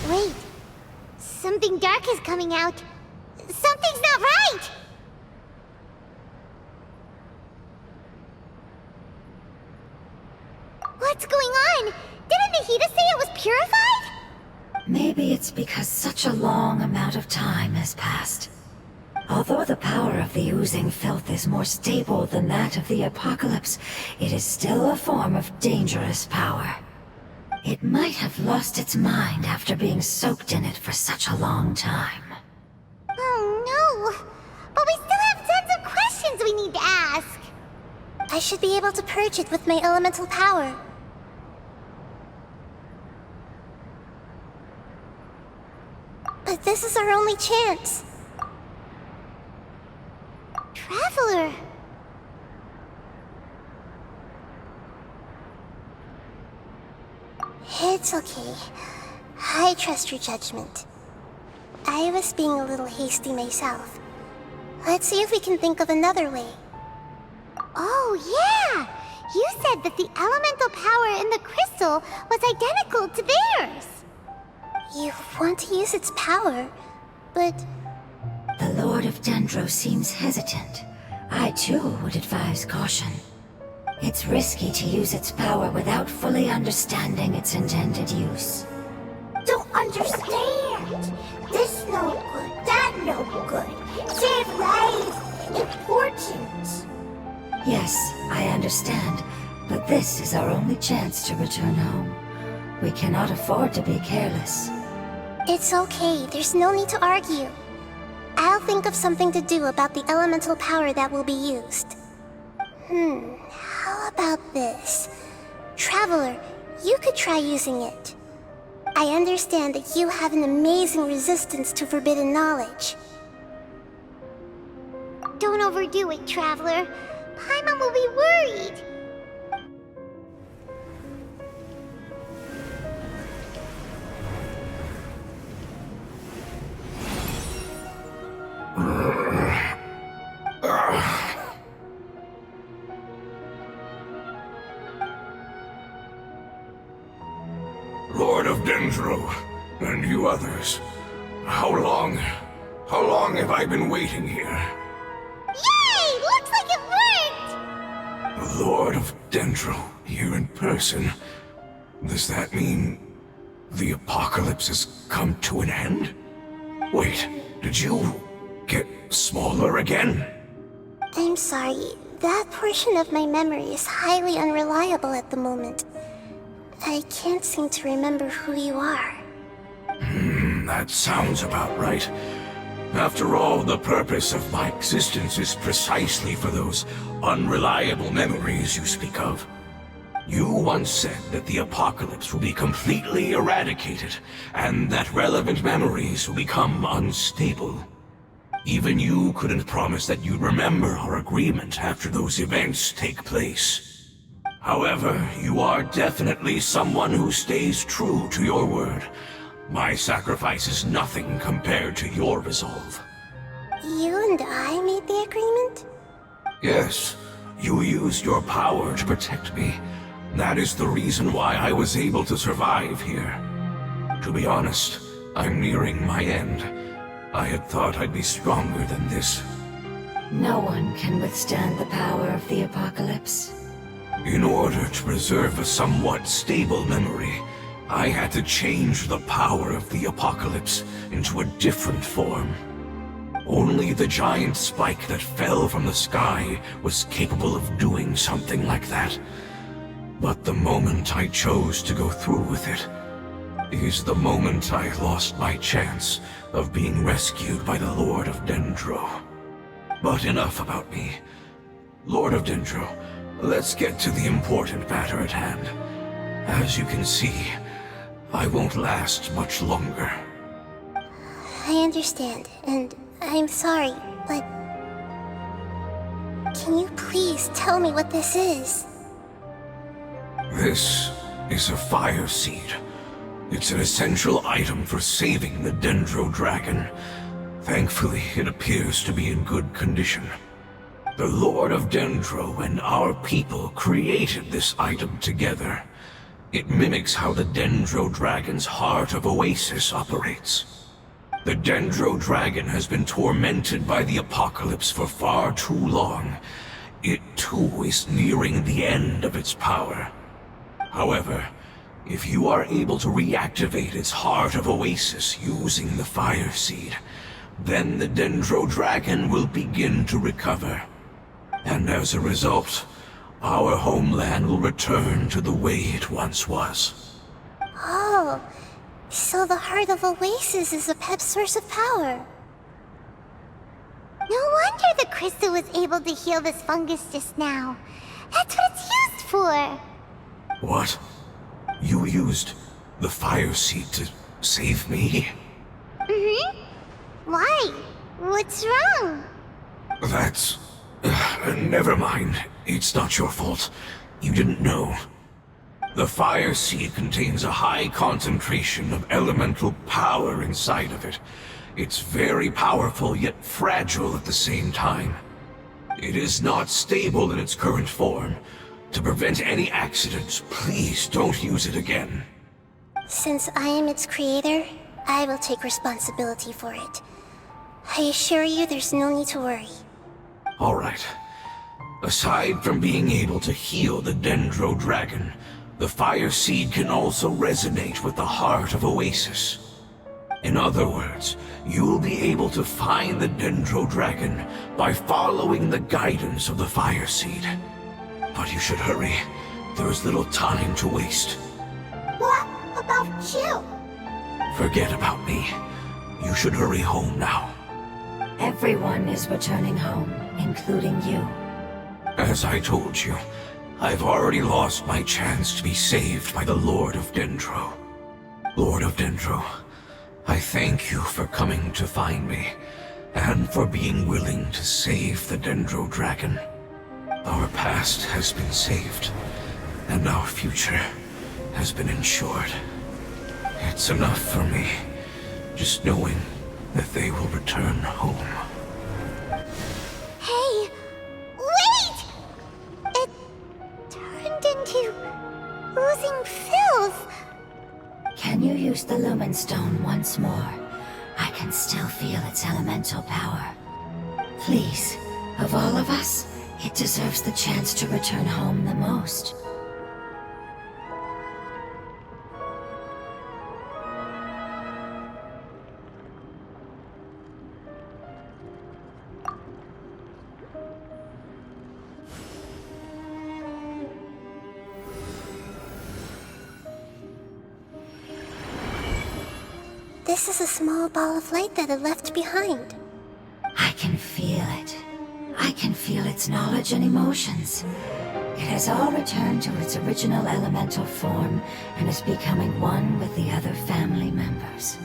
Wait, something dark is coming out. Something's not right! What's going on? Didn't Nahida say it was purified? Maybe it's because such a long amount of time has passed. Although the power of the oozing filth is more stable than that of the apocalypse, it is still a form of dangerous power. It might have lost its mind after being soaked in it for such a long time. Oh no! But we still have tons of questions we need to ask! I should be able to purge it with my elemental power. But this is our only chance. Traveler. It's okay. I trust your judgment. I was being a little hasty myself. Let's see if we can think of another way. Oh, yeah! You said that the elemental power in the crystal was identical to theirs. You want to use its power, but The Lord of Dendro seems hesitant. I too would advise caution. It's risky to use its power without fully understanding its intended use. Don't understand. This no good, that no good. Save lives. Important. Yes, I understand, but this is our only chance to return home. We cannot afford to be careless. it's okay. There's no need to argue. I'll think of something to do about the elemental power that will be used. How about this? Traveler, you could try using it. I understand that you have an amazing resistance to forbidden knowledge. Don't overdo it, Traveler. Paimon will be worried. Lord of Dendro, and you others, how long have I been waiting here? Yay! Looks like it worked! Lord of Dendro, here in person. Does that mean the apocalypse has come to an end? Wait, did you get smaller again? I'm sorry. That portion of my memory is highly unreliable at the moment. I can't seem to remember who you are. That sounds about right. After all, the purpose of my existence is precisely for those unreliable memories you speak of. You once said that the apocalypse will be completely eradicated, and that relevant memories will become unstable. Even you couldn't promise that you'd remember our agreement after those events take place. However, you are definitely someone who stays true to your word. My sacrifice is nothing compared to your resolve. You and I made the agreement? Yes, you used your power to protect me. That is the reason why I was able to survive here. To be honest, I'm nearing my end. I had thought I'd be stronger than this. No one can withstand the power of the apocalypse. In order to preserve a somewhat stable memory, I had to change the power of the apocalypse into a different form. Only the giant spike that fell from the sky was capable of doing something like that. But the moment I chose to go through with it is the moment I lost my chance of being rescued by the Lord of Dendro. But enough about me. Lord of Dendro, let's get to the important matter at hand. As you can see, I won't last much longer. I understand, and I'm sorry, but can you please tell me what this is? This is a fire seed. It's an essential item for saving the Dendro dragon. Thankfully, it appears to be in good condition. The Lord of Dendro and our people created this item together. It mimics how the Dendro dragon's heart of Oasis operates. The Dendro dragon has been tormented by the apocalypse for far too long. It too is nearing the end of its power. However, if you are able to reactivate its heart of Oasis using the fire seed, then the Dendro dragon will begin to recover. And as a result, our homeland will return to the way it once was. Oh, so the Heart of Oasis is a pep source of power. No wonder the crystal was able to heal this fungus just now. That's what it's used for. What? You used the fire seed to save me? Why? What's wrong? That's Never mind. It's not your fault. You didn't know. The fire seed contains a high concentration of elemental power inside of it. It's very powerful, yet fragile at the same time. It is not stable in its current form. To prevent any accidents, please don't use it again. Since I am its creator, I will take responsibility for it. I assure you there's no need to worry. Alright. Aside from being able to heal the Dendro Dragon, the fire seed can also resonate with the heart of Oasis. In other words, you'll be able to find the Dendro Dragon by following the guidance of the fire seed. But you should hurry. There is little time to waste. What about you? Forget about me. You should hurry home now. Everyone is returning home, including you. As I told you, I've already lost my chance to be saved by the Lord of Dendro. Lord of Dendro, I thank you for coming to find me, and for being willing to save the Dendro Dragon. Our past has been saved, and our future has been ensured. It's enough for me, just knowing that they will return home. Hey, wait! It turned into oozing filth. Can you use the Lumen Stone once more? I can still feel its elemental power. Please, of all of us, it deserves the chance to return home the most. This is a small ball of light that it left behind. I can feel it. I can feel its knowledge and emotions. It has all returned to its original elemental form and is becoming one with the other family members.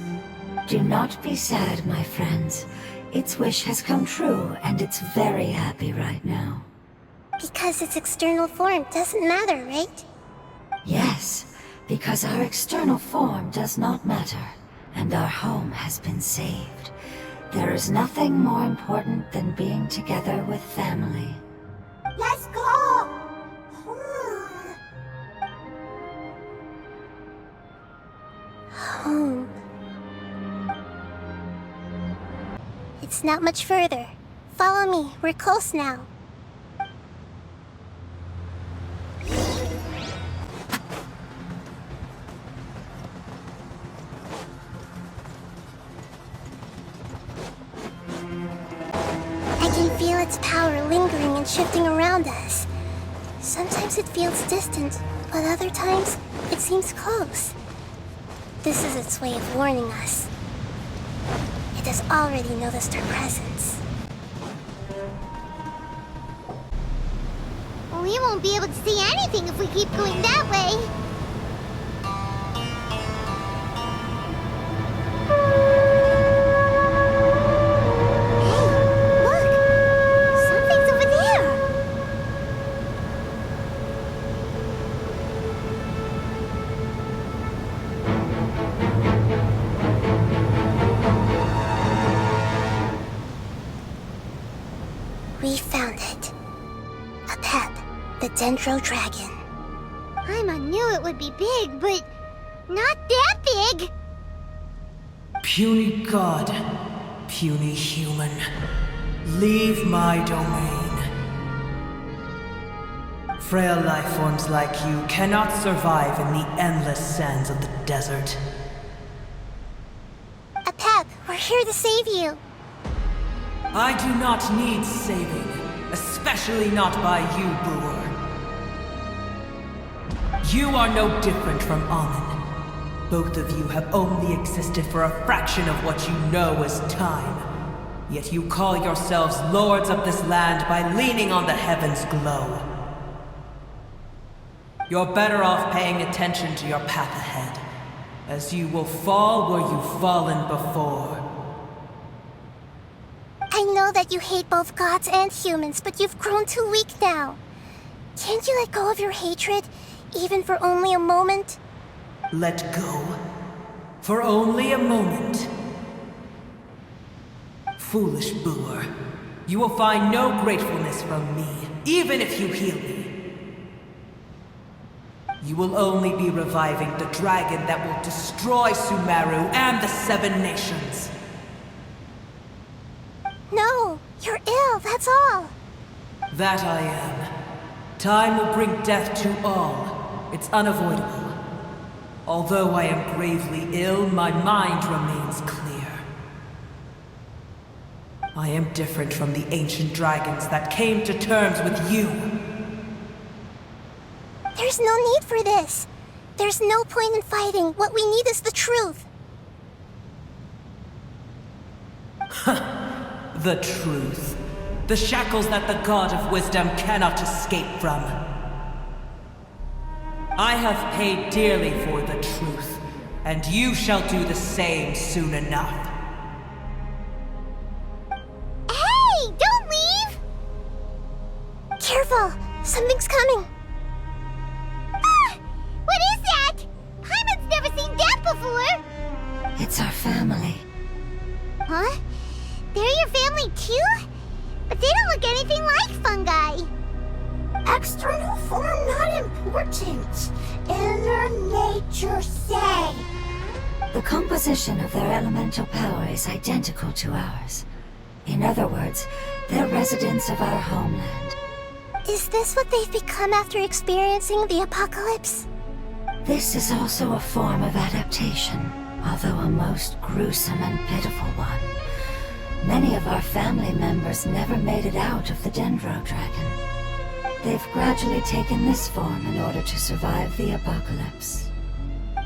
Do not be sad, my friends. Its wish has come true, and it's very happy right now. Because its external form doesn't matter, right? Yes, because our external form does not matter, and our home has been saved. There is nothing more important than being together with family. Let's go! Home. It's not much further. Follow me, we're close now. I can feel its power lingering and shifting around us. Sometimes it feels distant, but other times it seems close. This is its way of warning us. It has already noticed our presence. We won't be able to see anything if we keep going that way. Hey, look! Something's over there! We found it. A pep, the Dendro Dragon. Paimon knew it would be big, but not that big! Puny god, puny human, leave my domain. Frail life forms like you cannot survive in the endless sands of the desert. A pep, we're here to save you. I do not need saving, especially not by you, Brewer. You are no different from Amun. Both of you have only existed for a fraction of what you know as time. Yet you call yourselves lords of this land by leaning on the heavens' glow. You're better off paying attention to your path ahead, as you will fall where you've fallen before. I know know that you hate both gods and humans, but you've grown too weak now. Can't you let go of your hatred, even for only a moment? Let go. For only a moment. Foolish boor. You will find no gratefulness from me, even if you heal me. You will only be reviving the dragon that will destroy Sumeru and the 7 nations. No, you're ill, that's all. That I am. Time will bring death to all. It's unavoidable. Although I am gravely ill, my mind remains clear. I am different from the ancient dragons that came to terms with you. There's no need for this. There's no point in fighting. What we need is the truth. The truth. The shackles that the God of Wisdom cannot escape from. I have paid dearly for the truth, and you shall do the same soon enough. Hey, don't leave! Careful, something's coming. What is that? Paimon's never seen that before! It's our family. Huh? They're your family too? But they don't look anything like fungi. External form not important. Inner nature say. The composition of their elemental power is identical to ours. In other words, they're residents of our homeland. Is this what they've become after experiencing the apocalypse? This is also a form of adaptation, although a most gruesome and pitiful one. Many of our family members never made it out of the Dendro Dragon. They've gradually taken this form in order to survive the apocalypse.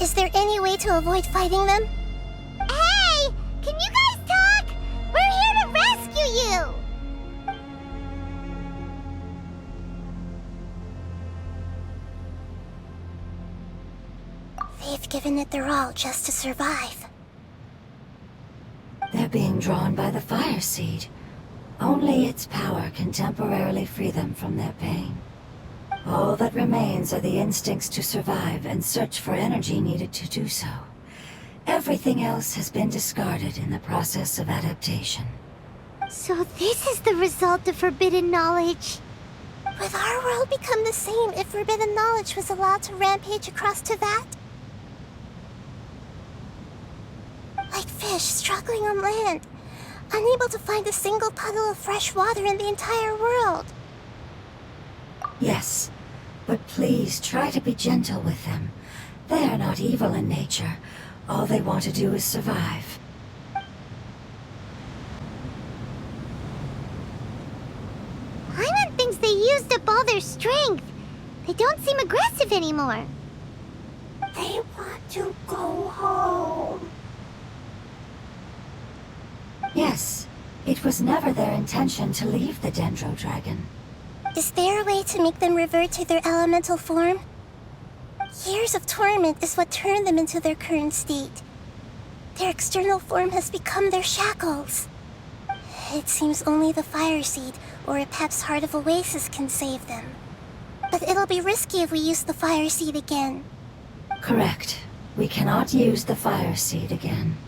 Is there any way to avoid fighting them? Hey! Can you guys talk? We're here to rescue you! They've given it their all just to survive. They're being drawn by the fire seed. Only its power can temporarily free them from their pain. All that remains are the instincts to survive and search for energy needed to do so. Everything else has been discarded in the process of adaptation. So this is the result of forbidden knowledge. Would our world become the same if forbidden knowledge was allowed to rampage across Teyvat? Like fish struggling on land, unable to find a single puddle of fresh water in the entire world. Yes, but please try to be gentle with them. They are not evil in nature. All they want to do is survive. Paimon thinks they used up all their strength. They don't seem aggressive anymore. They want to go home. Yes, it was never their intention to leave the Dendro Dragon. Is there a way to make them revert to their elemental form? Years of torment is what turned them into their current state. Their external form has become their shackles. It seems only the fire seed or Epep's Heart of Oasis can save them. But it'll be risky if we use the fire seed again. Correct. We cannot use the fire seed again.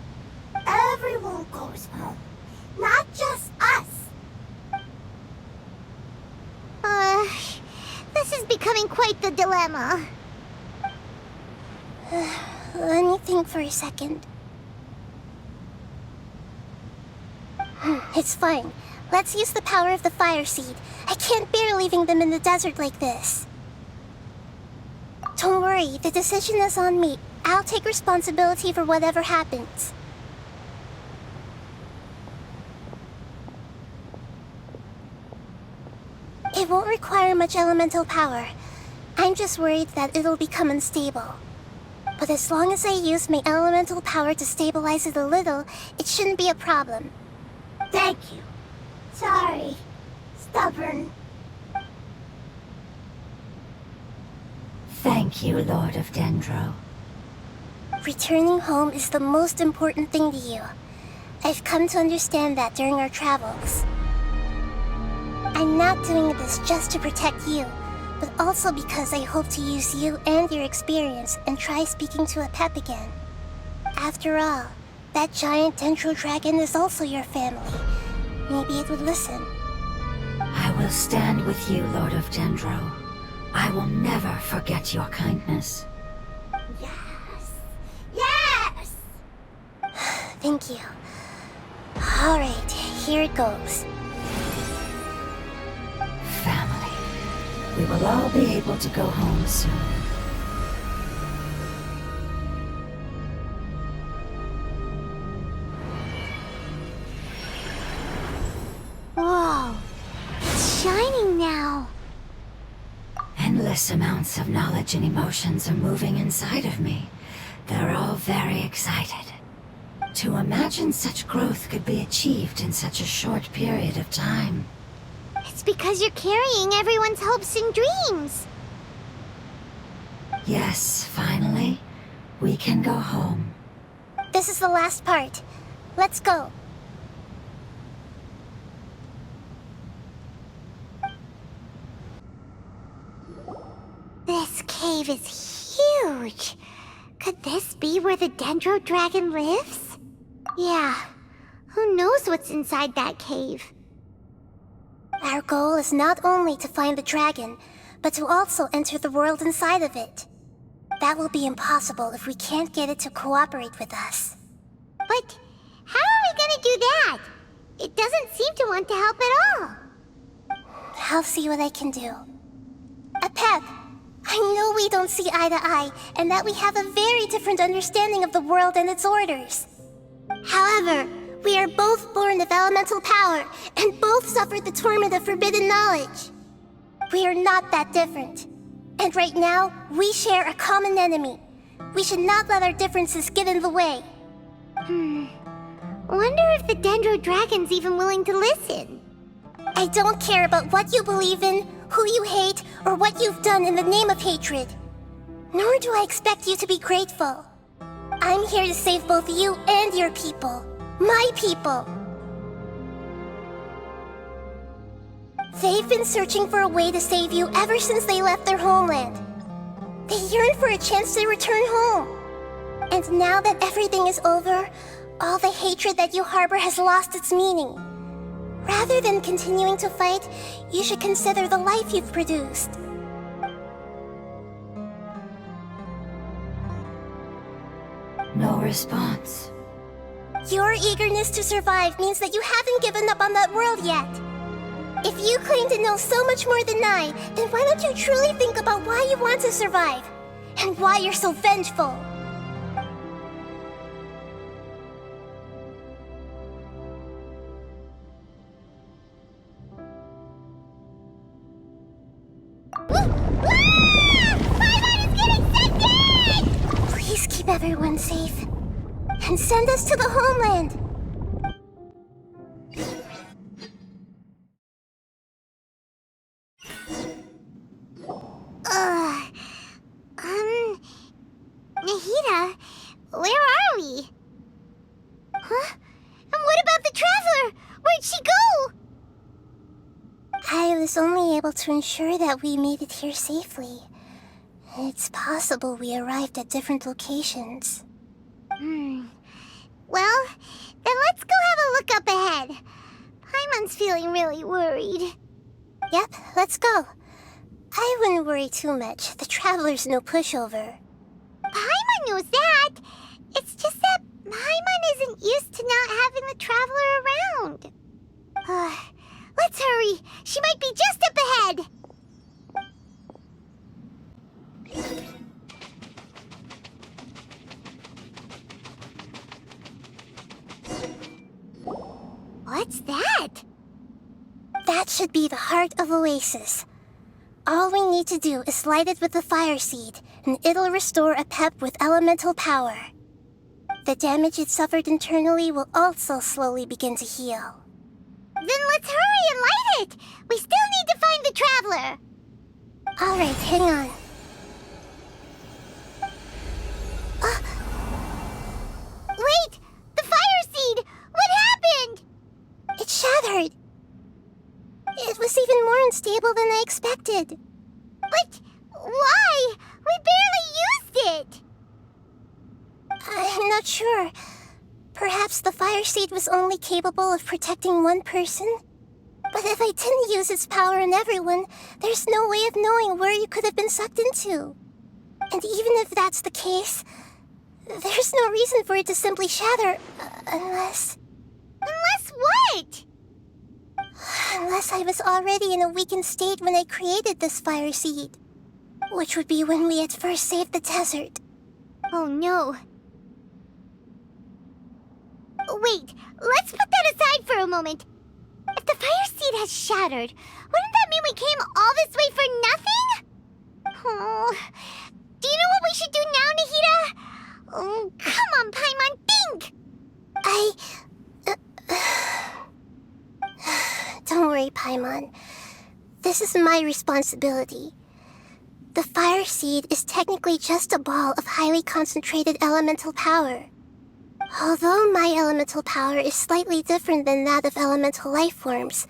Everyone goes home. Not just us. This is becoming quite the dilemma. Let me think for a second. It's fine. Let's use the power of the fire seed. I can't bear leaving them in the desert like this. Don't worry, the decision is on me. I'll take responsibility for whatever happens. It won't require much elemental power. I'm just worried that it'll become unstable. But as long as I use my elemental power to stabilize it a little, it shouldn't be a problem. Thank you. Sorry. Stubborn. Thank you, Lord of Dendro. Returning home is the most important thing to you. I've come to understand that during our travels. I'm not doing this just to protect you, but also because I hope to use you and your experience and try speaking to a pep again. After all, that giant dendro dragon is also your family. Maybe it would listen. I will stand with you, Lord of Dendro. I will never forget your kindness. Yes! Yes! Thank you. Alright, here it goes. Family. We will all be able to go home soon. Whoa. It's shining now. Endless amounts of knowledge and emotions are moving inside of me. They're all very excited. To imagine such growth could be achieved in such a short period of time. It's because you're carrying everyone's hopes and dreams. Yes, finally, we can go home. This is the last part. Let's go. This cave is huge. Could this be where the Dendro Dragon lives? Yeah. Who knows what's inside that cave? Our goal is not only to find the dragon, but to also enter the world inside of it. That will be impossible if we can't get it to cooperate with us. But how are we gonna do that? It doesn't seem to want to help at all. I'll see what I can do. Pep, I know we don't see eye to eye, and that we have a very different understanding of the world and its orders. However, we are both born of elemental power, and both suffered the torment of forbidden knowledge. We are not that different. And right now, we share a common enemy. We should not let our differences get in the way. Wonder if the Dendro Dragon's even willing to listen. I don't care about what you believe in, who you hate, or what you've done in the name of hatred. Nor do I expect you to be grateful. I'm here to save both you and your people. My people. They've been searching for a way to save you ever since they left their homeland. They yearn for a chance to return home. And now that everything is over, all the hatred that you harbor has lost its meaning. Rather than continuing to fight, you should consider the life you've produced. No response. Your eagerness to survive means that you haven't given up on that world yet. If you claim to know so much more than I, then why don't you truly think about why you want to survive? And why you're so vengeful? Please keep everyone safe. And send us to the homeland. Nahida, where are we? Huh? And what about the Traveler? Where'd she go? I was only able to ensure that we made it here safely. It's possible we arrived at different locations. Well, then let's go have a look up ahead. Paimon's feeling really worried. Yep, let's go. I wouldn't worry too much. The Traveler's no pushover. Paimon knows that. It's just that Paimon isn't used to not having the Traveler around. Let's hurry. She might be just up ahead. What's that? That should be the heart of Oasis. All we need to do is light it with the fire seed, and it'll restore a pep with elemental power. The damage it suffered internally will also slowly begin to heal. Then let's hurry and light it! We still need to find the Traveler! Alright, hang on. Wait! The fire seed! What happened? It shattered! It was even even more unstable than I expected. But why? We barely used it! I'm not sure. Perhaps the fire seed was only capable of protecting one person? But if I didn't use its power on everyone, there's no way of knowing where you could have been sucked into. And even if that's the case, there's no reason for it to simply shatter, unless... Unless what? Unless I was already in a weakened state when I created this fire seed. Which would be when we had first saved the desert. Oh no. Wait, let's put that aside for a moment. If the fire seed has shattered, wouldn't that mean we came all this way for nothing? Oh, do you know what we should do now, Nahida? Oh, come on, Paimon, think! Don't worry, Paimon. This is my responsibility. The fire seed is technically just a ball of highly concentrated elemental power. Although my elemental power is slightly different than that of elemental life forms,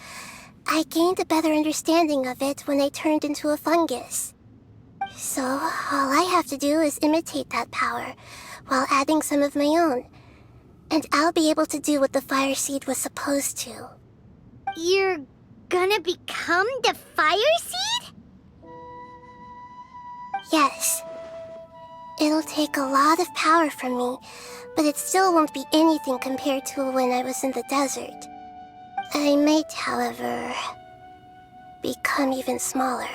I gained a better understanding of it when I turned into a fungus. So, all I have to do is imitate that power, while adding some of my own. And I'll be able to do what the fire seed was supposed to. You're gonna become the fire seed? Yes. It'll take a lot of power from me, but it still won't be anything compared to when I was in the desert. I might, however, become even smaller.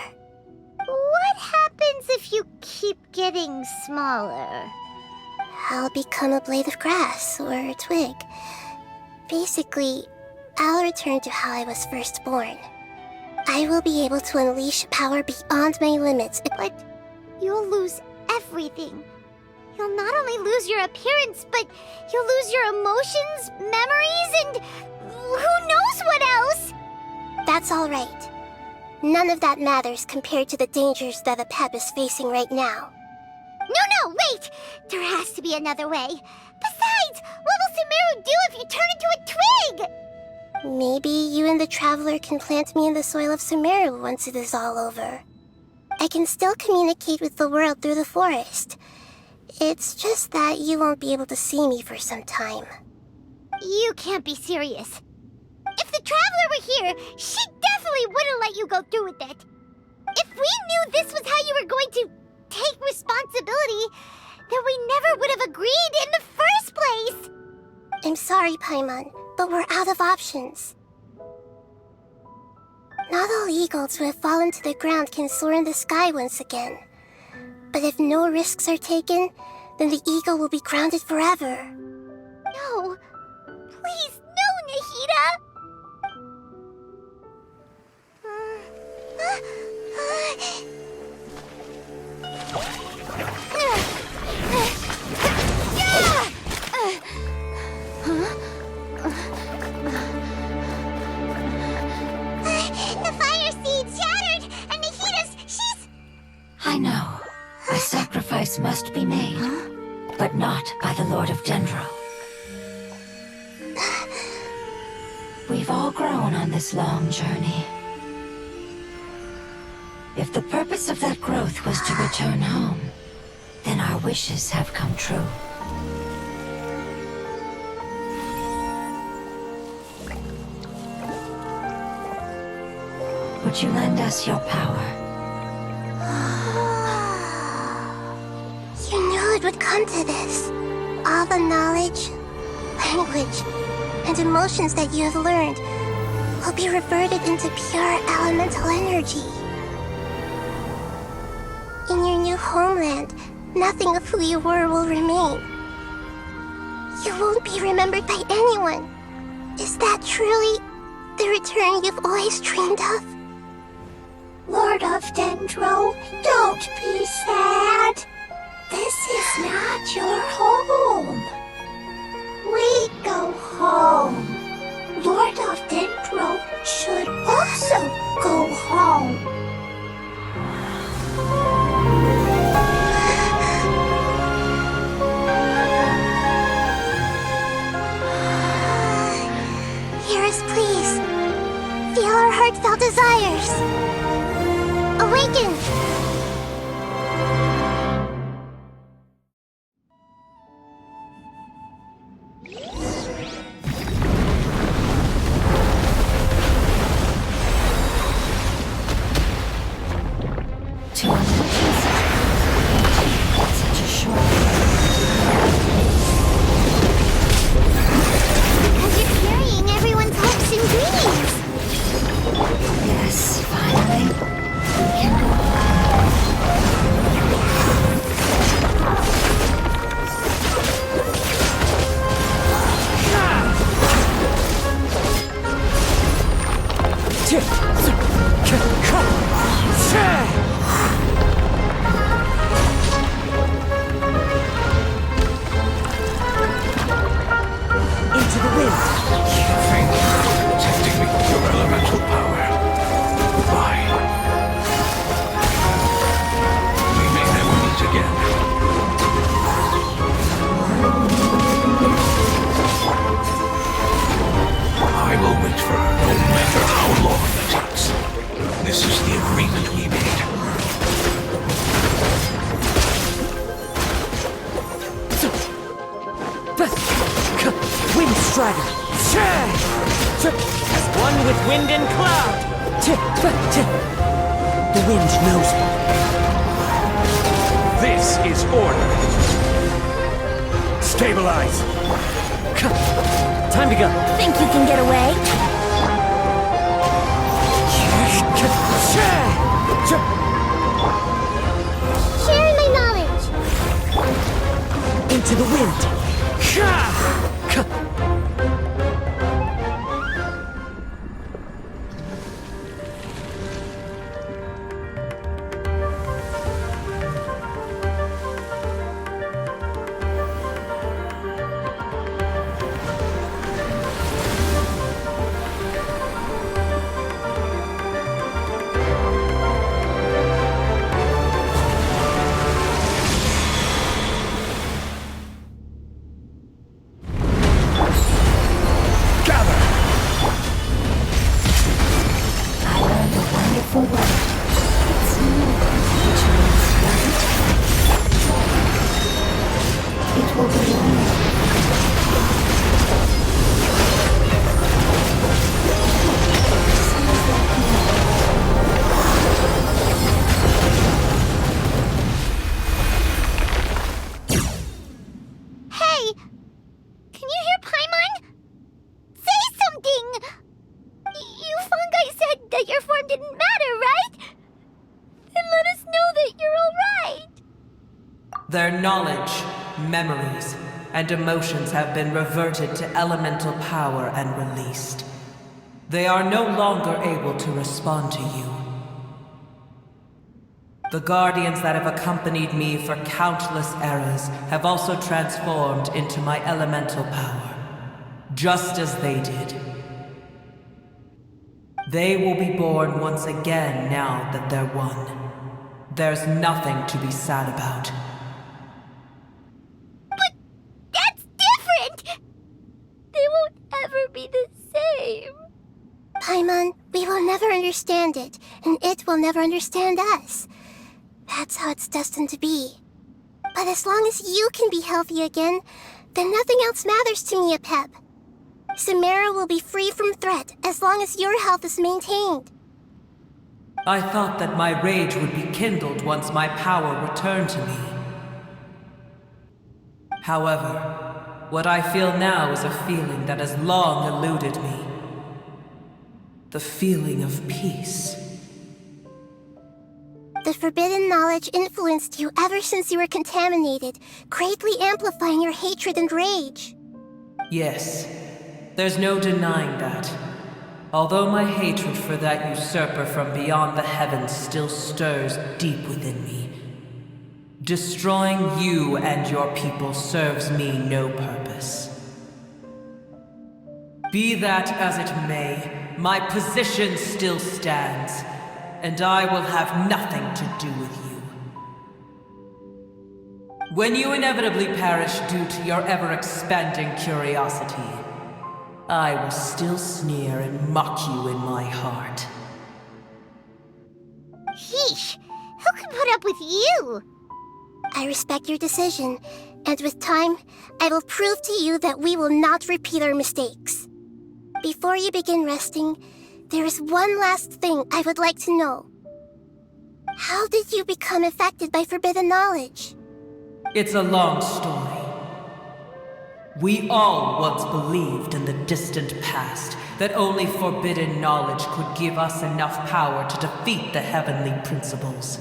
What happens if you keep getting smaller? I'll become a blade of grass or a twig. Basically, I'll return to how I was first born. I will be able to unleash power beyond my limits. But you'll lose everything. You'll not only lose your appearance, but you'll lose your emotions, memories, and who knows what else? That's all right. None of that matters compared to the dangers that the Pep is facing right now. No, wait! There has to be another way. Besides, what will Sumeru do if you turn into a twig? Maybe you and the Traveler can plant me in the soil of Sumeru once it is all over. I can still communicate with the world through the forest. It's just that you won't be able to see me for some time. You can't be serious. If the Traveler were here, she definitely wouldn't let you go through with it. If we knew this was how you were going to take responsibility, then we never would have agreed in the first place! I'm sorry, Paimon, but we're out of options. Not all eagles who have fallen to the ground can soar in the sky once again. But if no risks are taken, then the eagle will be grounded forever. No. Please, no, Nahida! The fire seed shattered, and she's... I know. A sacrifice must be made, but not by the Lord of Dendro. We've all grown on this long journey. If the purpose of that growth was to return home, then our wishes have come true. Would you lend us your power? You knew it would come to this. All the knowledge, language, and emotions that you have learned will be reverted into pure elemental energy. In your new homeland, nothing of who you were will remain. You won't be remembered by anyone. Is that truly the return you've always dreamed of? Lord of Dendro, don't be sad. This is not your home. We go home. Lord of Dendro should also go home. Hear us, please. Feel our heartfelt desires. Into the wind. Thank you for protecting me with your elemental power. Goodbye. We may never meet again. I will wait for her no matter how long it takes. This is the agreement we made. Wind Strider! As one with wind and cloud! The wind knows me. This is order. Stabilize. Time to go. Think you can get away? Sharing my knowledge. Into the wind. Their knowledge, memories, and emotions have been reverted to elemental power and released. They are no longer able to respond to you. The guardians that have accompanied me for countless eras have also transformed into my elemental power, just as they did. They will be born once again now that they're one. There's nothing to be sad about. Paimon, we will never understand it, and it will never understand us. That's how it's destined to be. But as long as you can be healthy again, then nothing else matters to me, Apep. Samara will be free from threat as long as your health is maintained. I thought that my rage would be kindled once my power returned to me. However, what I feel now is a feeling that has long eluded me. The feeling of peace. The forbidden knowledge influenced you ever since you were contaminated, greatly amplifying your hatred and rage. Yes, there's no denying that. Although my hatred for that usurper from beyond the heavens still stirs deep within me, destroying you and your people serves me no purpose. Be that as it may, my position still stands, and I will have nothing to do with you. When you inevitably perish due to your ever-expanding curiosity, I will still sneer and mock you in my heart. Yeesh, who can put up with you? I respect your decision, and with time, I will prove to you that we will not repeat our mistakes. Before you begin resting, there is one last thing I would like to know. How did you become affected by forbidden knowledge? It's a long story. We all once believed in the distant past that only forbidden knowledge could give us enough power to defeat the heavenly principles.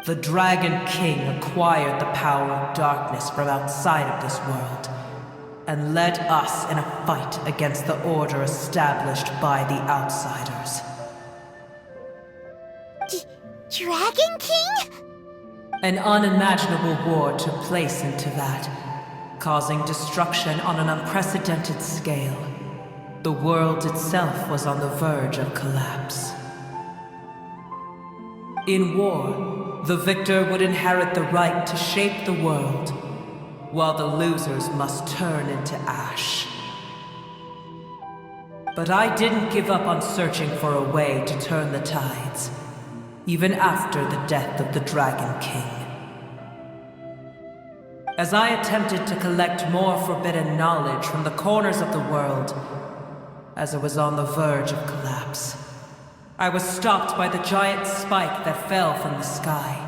The Dragon King acquired the power of darkness from outside of this world, and led us in a fight against the order established by the outsiders. Dragon King? An unimaginable war took place into that, causing destruction on an unprecedented scale. The world itself was on the verge of collapse. In war, the victor would inherit the right to shape the world, while the losers must turn into ash. But I didn't give up on searching for a way to turn the tides, even after the death of the Dragon King. As I attempted to collect more forbidden knowledge from the corners of the world, as it was on the verge of collapse, I was stopped by the giant spike that fell from the sky.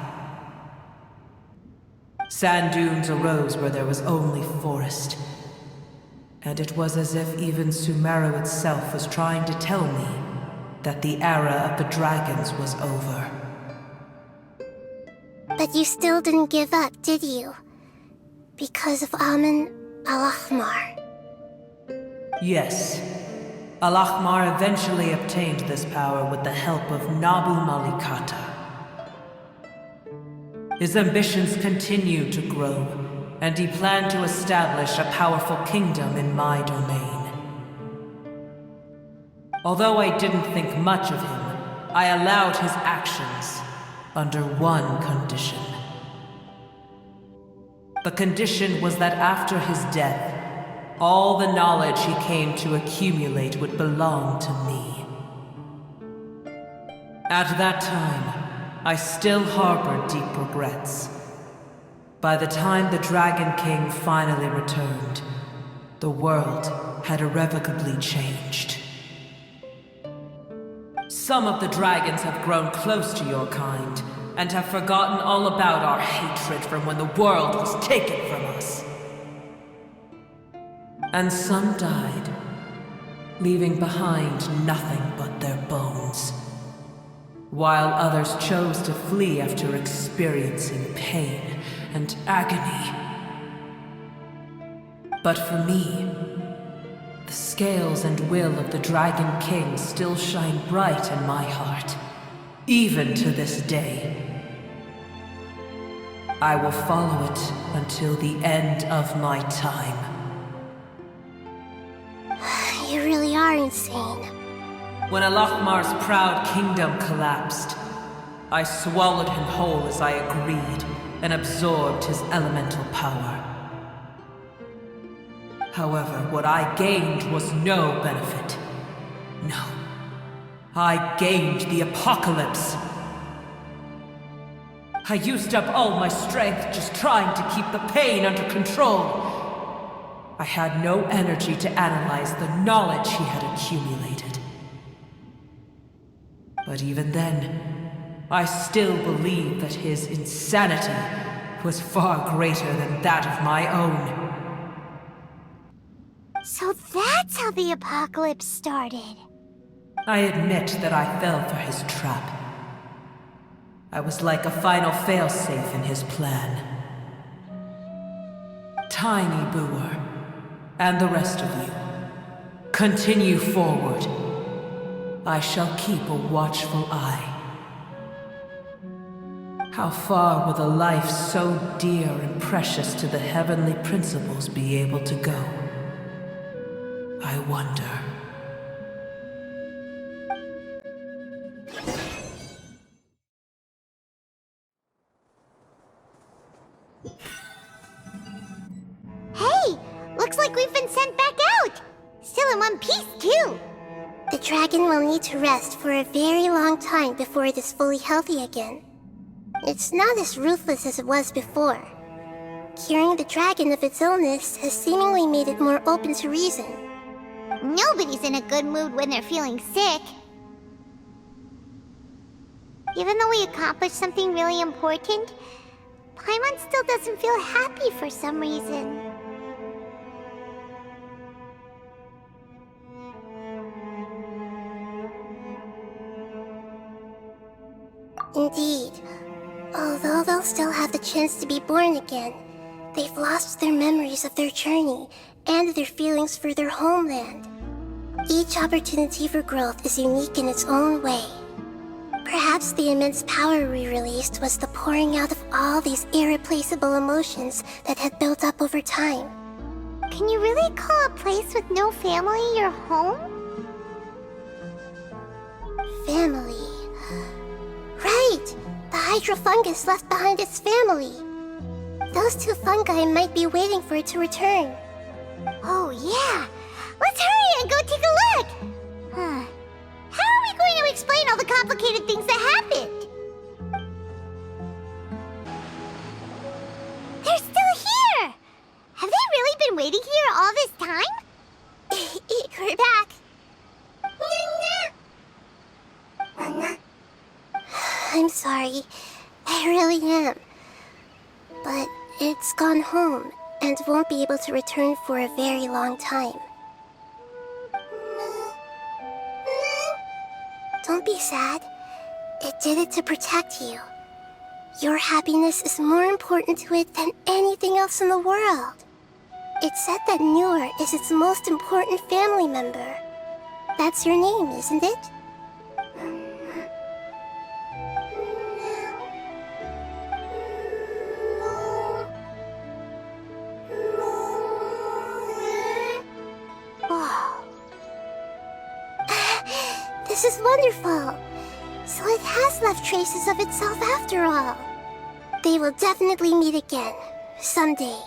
Sand dunes arose where there was only forest, and it was as if even Sumeru itself was trying to tell me that the era of the dragons was over. But you still didn't give up, did you? Because of Amun Al-Ahmar. Yes. Al-Ahmar eventually obtained this power with the help of Nabu Malikata. His ambitions continued to grow, and he planned to establish a powerful kingdom in my domain. Although I didn't think much of him, I allowed his actions under one condition. The condition was that after his death, all the knowledge he came to accumulate would belong to me. At that time, I still harbored deep regrets. By the time the Dragon King finally returned, the world had irrevocably changed. Some of the dragons have grown close to your kind, and have forgotten all about our hatred from when the world was taken from us. And some died, leaving behind nothing but their bones, while others chose to flee after experiencing pain and agony. But for me, the scales and will of the Dragon King still shine bright in my heart, even to this day. I will follow it until the end of my time. You really are insane. When Al-Ahmar's proud kingdom collapsed, I swallowed him whole as I agreed, and absorbed his elemental power. However, what I gained was no benefit. No. I gained the apocalypse. I used up all my strength just trying to keep the pain under control. I had no energy to analyze the knowledge he had accumulated. But even then, I still believed that his insanity was far greater than that of my own. So that's how the apocalypse started. I admit that I fell for his trap. I was like a final failsafe in his plan. Tiny Booer, and the rest of you, continue forward. I shall keep a watchful eye. How far will a life so dear and precious to the heavenly principles be able to go? I wonder. Hey! Looks like we've been sent back out! Still in one piece, too! The dragon will need to rest for a very long time before it is fully healthy again. It's not as ruthless as it was before. Curing the dragon of its illness has seemingly made it more open to reason. Nobody's in a good mood when they're feeling sick. Even though we accomplished something really important, Paimon still doesn't feel happy for some reason. Indeed. Although they'll still have the chance to be born again, they've lost their memories of their journey and their feelings for their homeland. Each opportunity for growth is unique in its own way. Perhaps Perhaps the immense power we released was the pouring out of all these irreplaceable emotions that had built up over time. Can you really call a place with no family your home? Family. Right! The hydrofungus left behind its family. Those two fungi might be waiting for it to return. Oh, yeah. Let's hurry and go take a look. How are we going to explain all the complicated things that happened? They're still here! Have they really been waiting here all this time? We're back. I'm sorry. I really am. But it's gone home and won't be able to return for a very long time. Don't be sad. It did it to protect you. Your happiness is more important to it than anything else in the world. It said that Newer is its most important family member. That's your name, isn't it? This is wonderful. So it has left traces of itself after all. They will definitely meet again, someday.